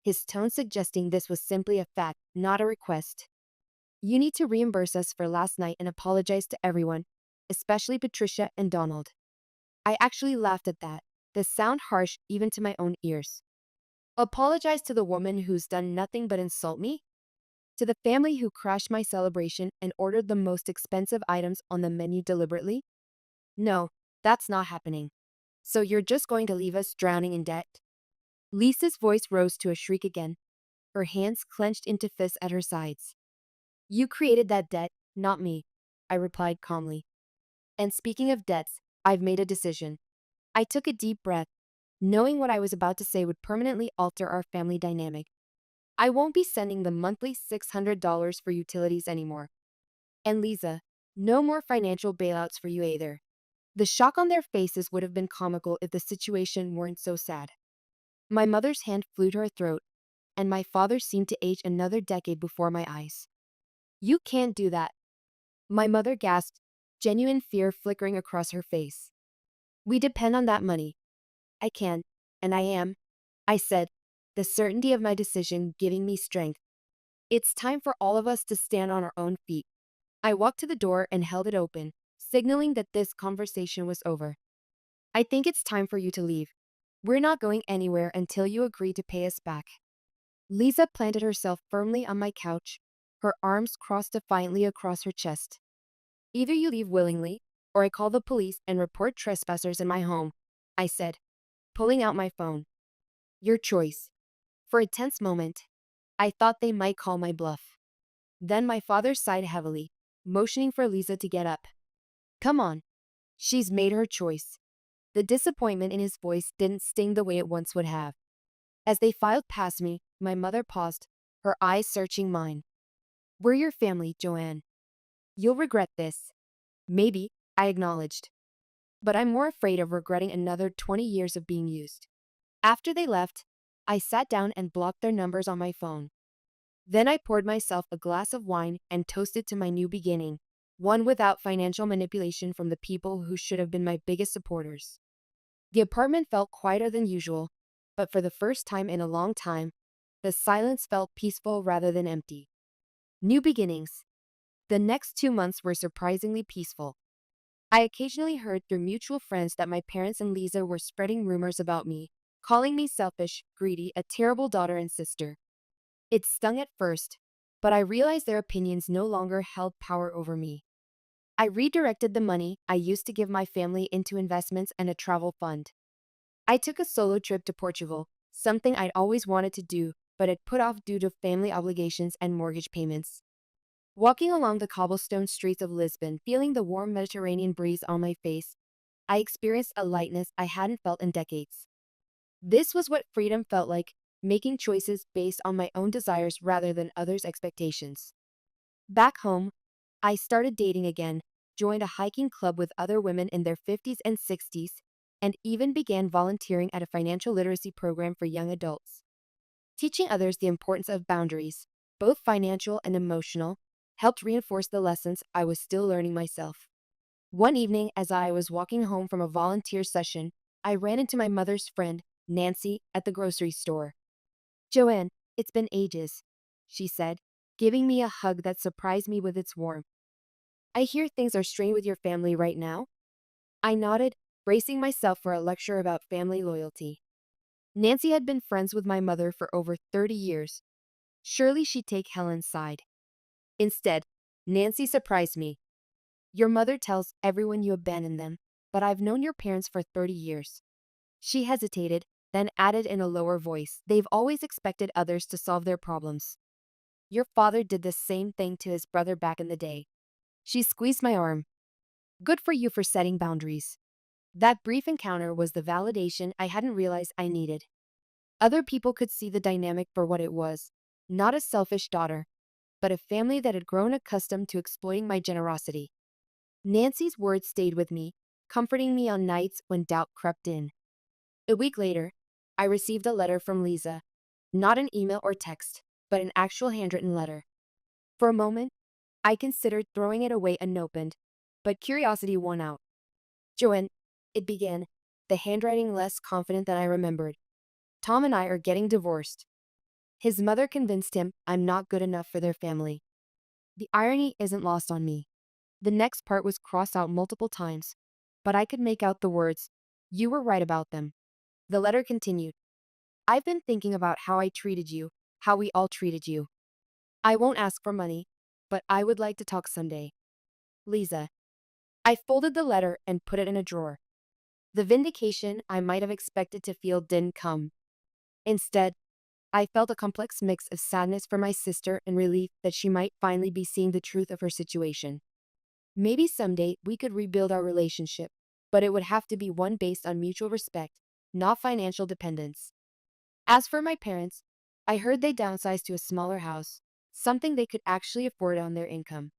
his tone suggesting this was simply a fact, not a request. You need to reimburse us for last night and apologize to everyone, especially Patricia and Donald. I actually laughed at that, the sound harsh even to my own ears. Apologize to the woman who's done nothing but insult me? To the family who crashed my celebration and ordered the most expensive items on the menu deliberately? No, that's not happening. So you're just going to leave us drowning in debt? Lisa's voice rose to a shriek again, her hands clenched into fists at her sides. You created that debt, not me, I replied calmly. And speaking of debts, I've made a decision. I took a deep breath. knowing what I was about to say would permanently alter our family dynamic. I won't be sending the monthly $600 for utilities anymore. And Lisa, no more financial bailouts for you either. The shock on their faces would have been comical if the situation weren't so sad. My mother's hand flew to her throat, and my father seemed to age another decade before my eyes. You can't do that. My mother gasped, genuine fear flickering across her face. We depend on that money. I can, and I am, I said, the certainty of my decision giving me strength. It's time for all of us to stand on our own feet. I walked to the door and held it open, signaling that this conversation was over. I think it's time for you to leave. We're not going anywhere until you agree to pay us back. Lisa planted herself firmly on my couch, her arms crossed defiantly across her chest. Either you leave willingly, or I call the police and report trespassers in my home, I said, pulling out my phone. Your choice. For a tense moment, I thought they might call my bluff. Then my father sighed heavily, motioning for Lisa to get up. Come on. She's made her choice. The disappointment in his voice didn't sting the way it once would have. As they filed past me, my mother paused, her eyes searching mine. We're your family, Joanne. You'll regret this. Maybe, I acknowledged. But I'm more afraid of regretting another 20 years of being used. After they left, I sat down and blocked their numbers on my phone. Then I poured myself a glass of wine and toasted to my new beginning, one without financial manipulation from the people who should have been my biggest supporters. The apartment felt quieter than usual, but for the first time in a long time, the silence felt peaceful rather than empty. New beginnings. The next 2 months were surprisingly peaceful. I occasionally heard through mutual friends that my parents and Lisa were spreading rumors about me, calling me selfish, greedy, a terrible daughter and sister. It stung at first, but I realized their opinions no longer held power over me. I redirected the money I used to give my family into investments and a travel fund. I took a solo trip to Portugal, something I'd always wanted to do, but had put off due to family obligations and mortgage payments. Walking along the cobblestone streets of Lisbon, feeling the warm Mediterranean breeze on my face, I experienced a lightness I hadn't felt in decades. This was what freedom felt like, making choices based on my own desires rather than others' expectations. Back home, I started dating again, joined a hiking club with other women in their 50s and 60s, and even began volunteering at a financial literacy program for young adults. Teaching others the importance of boundaries, both financial and emotional, helped reinforce the lessons I was still learning myself. One evening, as I was walking home from a volunteer session, I ran into my mother's friend, Nancy, at the grocery store. Joanne, it's been ages, she said, giving me a hug that surprised me with its warmth. I hear things are strained with your family right now. I nodded, bracing myself for a lecture about family loyalty. Nancy had been friends with my mother for over 30 years. Surely she'd take Helen's side. Instead, Nancy surprised me. Your mother tells everyone you abandoned them, but I've known your parents for 30 years. She hesitated, then added in a lower voice, they've always expected others to solve their problems. Your father did the same thing to his brother back in the day. She squeezed my arm. Good for you for setting boundaries. That brief encounter was the validation I hadn't realized I needed. Other people could see the dynamic for what it was, not a selfish daughter, but a family that had grown accustomed to exploiting my generosity. Nancy's words stayed with me, comforting me on nights when doubt crept in. A week later, I received a letter from Lisa. Not an email or text, but an actual handwritten letter. For a moment, I considered throwing it away unopened, but curiosity won out. Joanne, it began, the handwriting less confident than I remembered. Tom and I are getting divorced. His mother convinced him I'm not good enough for their family. The irony isn't lost on me. The next part was crossed out multiple times, but I could make out the words, you were right about them. The letter continued. I've been thinking about how I treated you, how we all treated you. I won't ask for money, but I would like to talk someday. Lisa. I folded the letter and put it in a drawer. The vindication I might have expected to feel didn't come. Instead, I felt a complex mix of sadness for my sister and relief that she might finally be seeing the truth of her situation. Maybe someday we could rebuild our relationship, but it would have to be one based on mutual respect, not financial dependence. As for my parents, I heard they downsized to a smaller house, something they could actually afford on their income.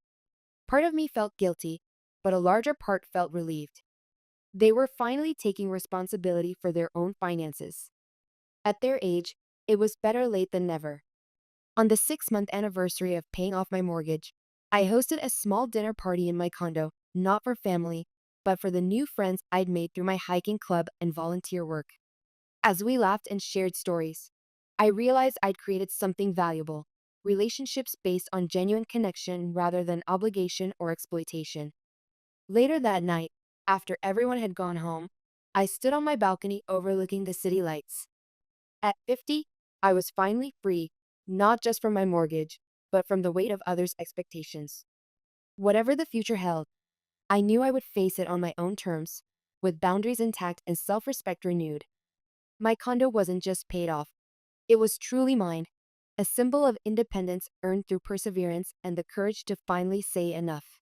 Part of me felt guilty, but a larger part felt relieved. They were finally taking responsibility for their own finances. At their age, it was better late than never. On the 6-month anniversary of paying off my mortgage, I hosted a small dinner party in my condo, not for family, but for the new friends I'd made through my hiking club and volunteer work. As we laughed and shared stories, I realized I'd created something valuable, relationships based on genuine connection rather than obligation or exploitation. Later that night, after everyone had gone home, I stood on my balcony overlooking the city lights. At 50, I was finally free, not just from my mortgage, but from the weight of others' expectations. Whatever the future held, I knew I would face it on my own terms, with boundaries intact and self respect renewed. My condo wasn't just paid off, it was truly mine, a symbol of independence earned through perseverance and the courage to finally say enough.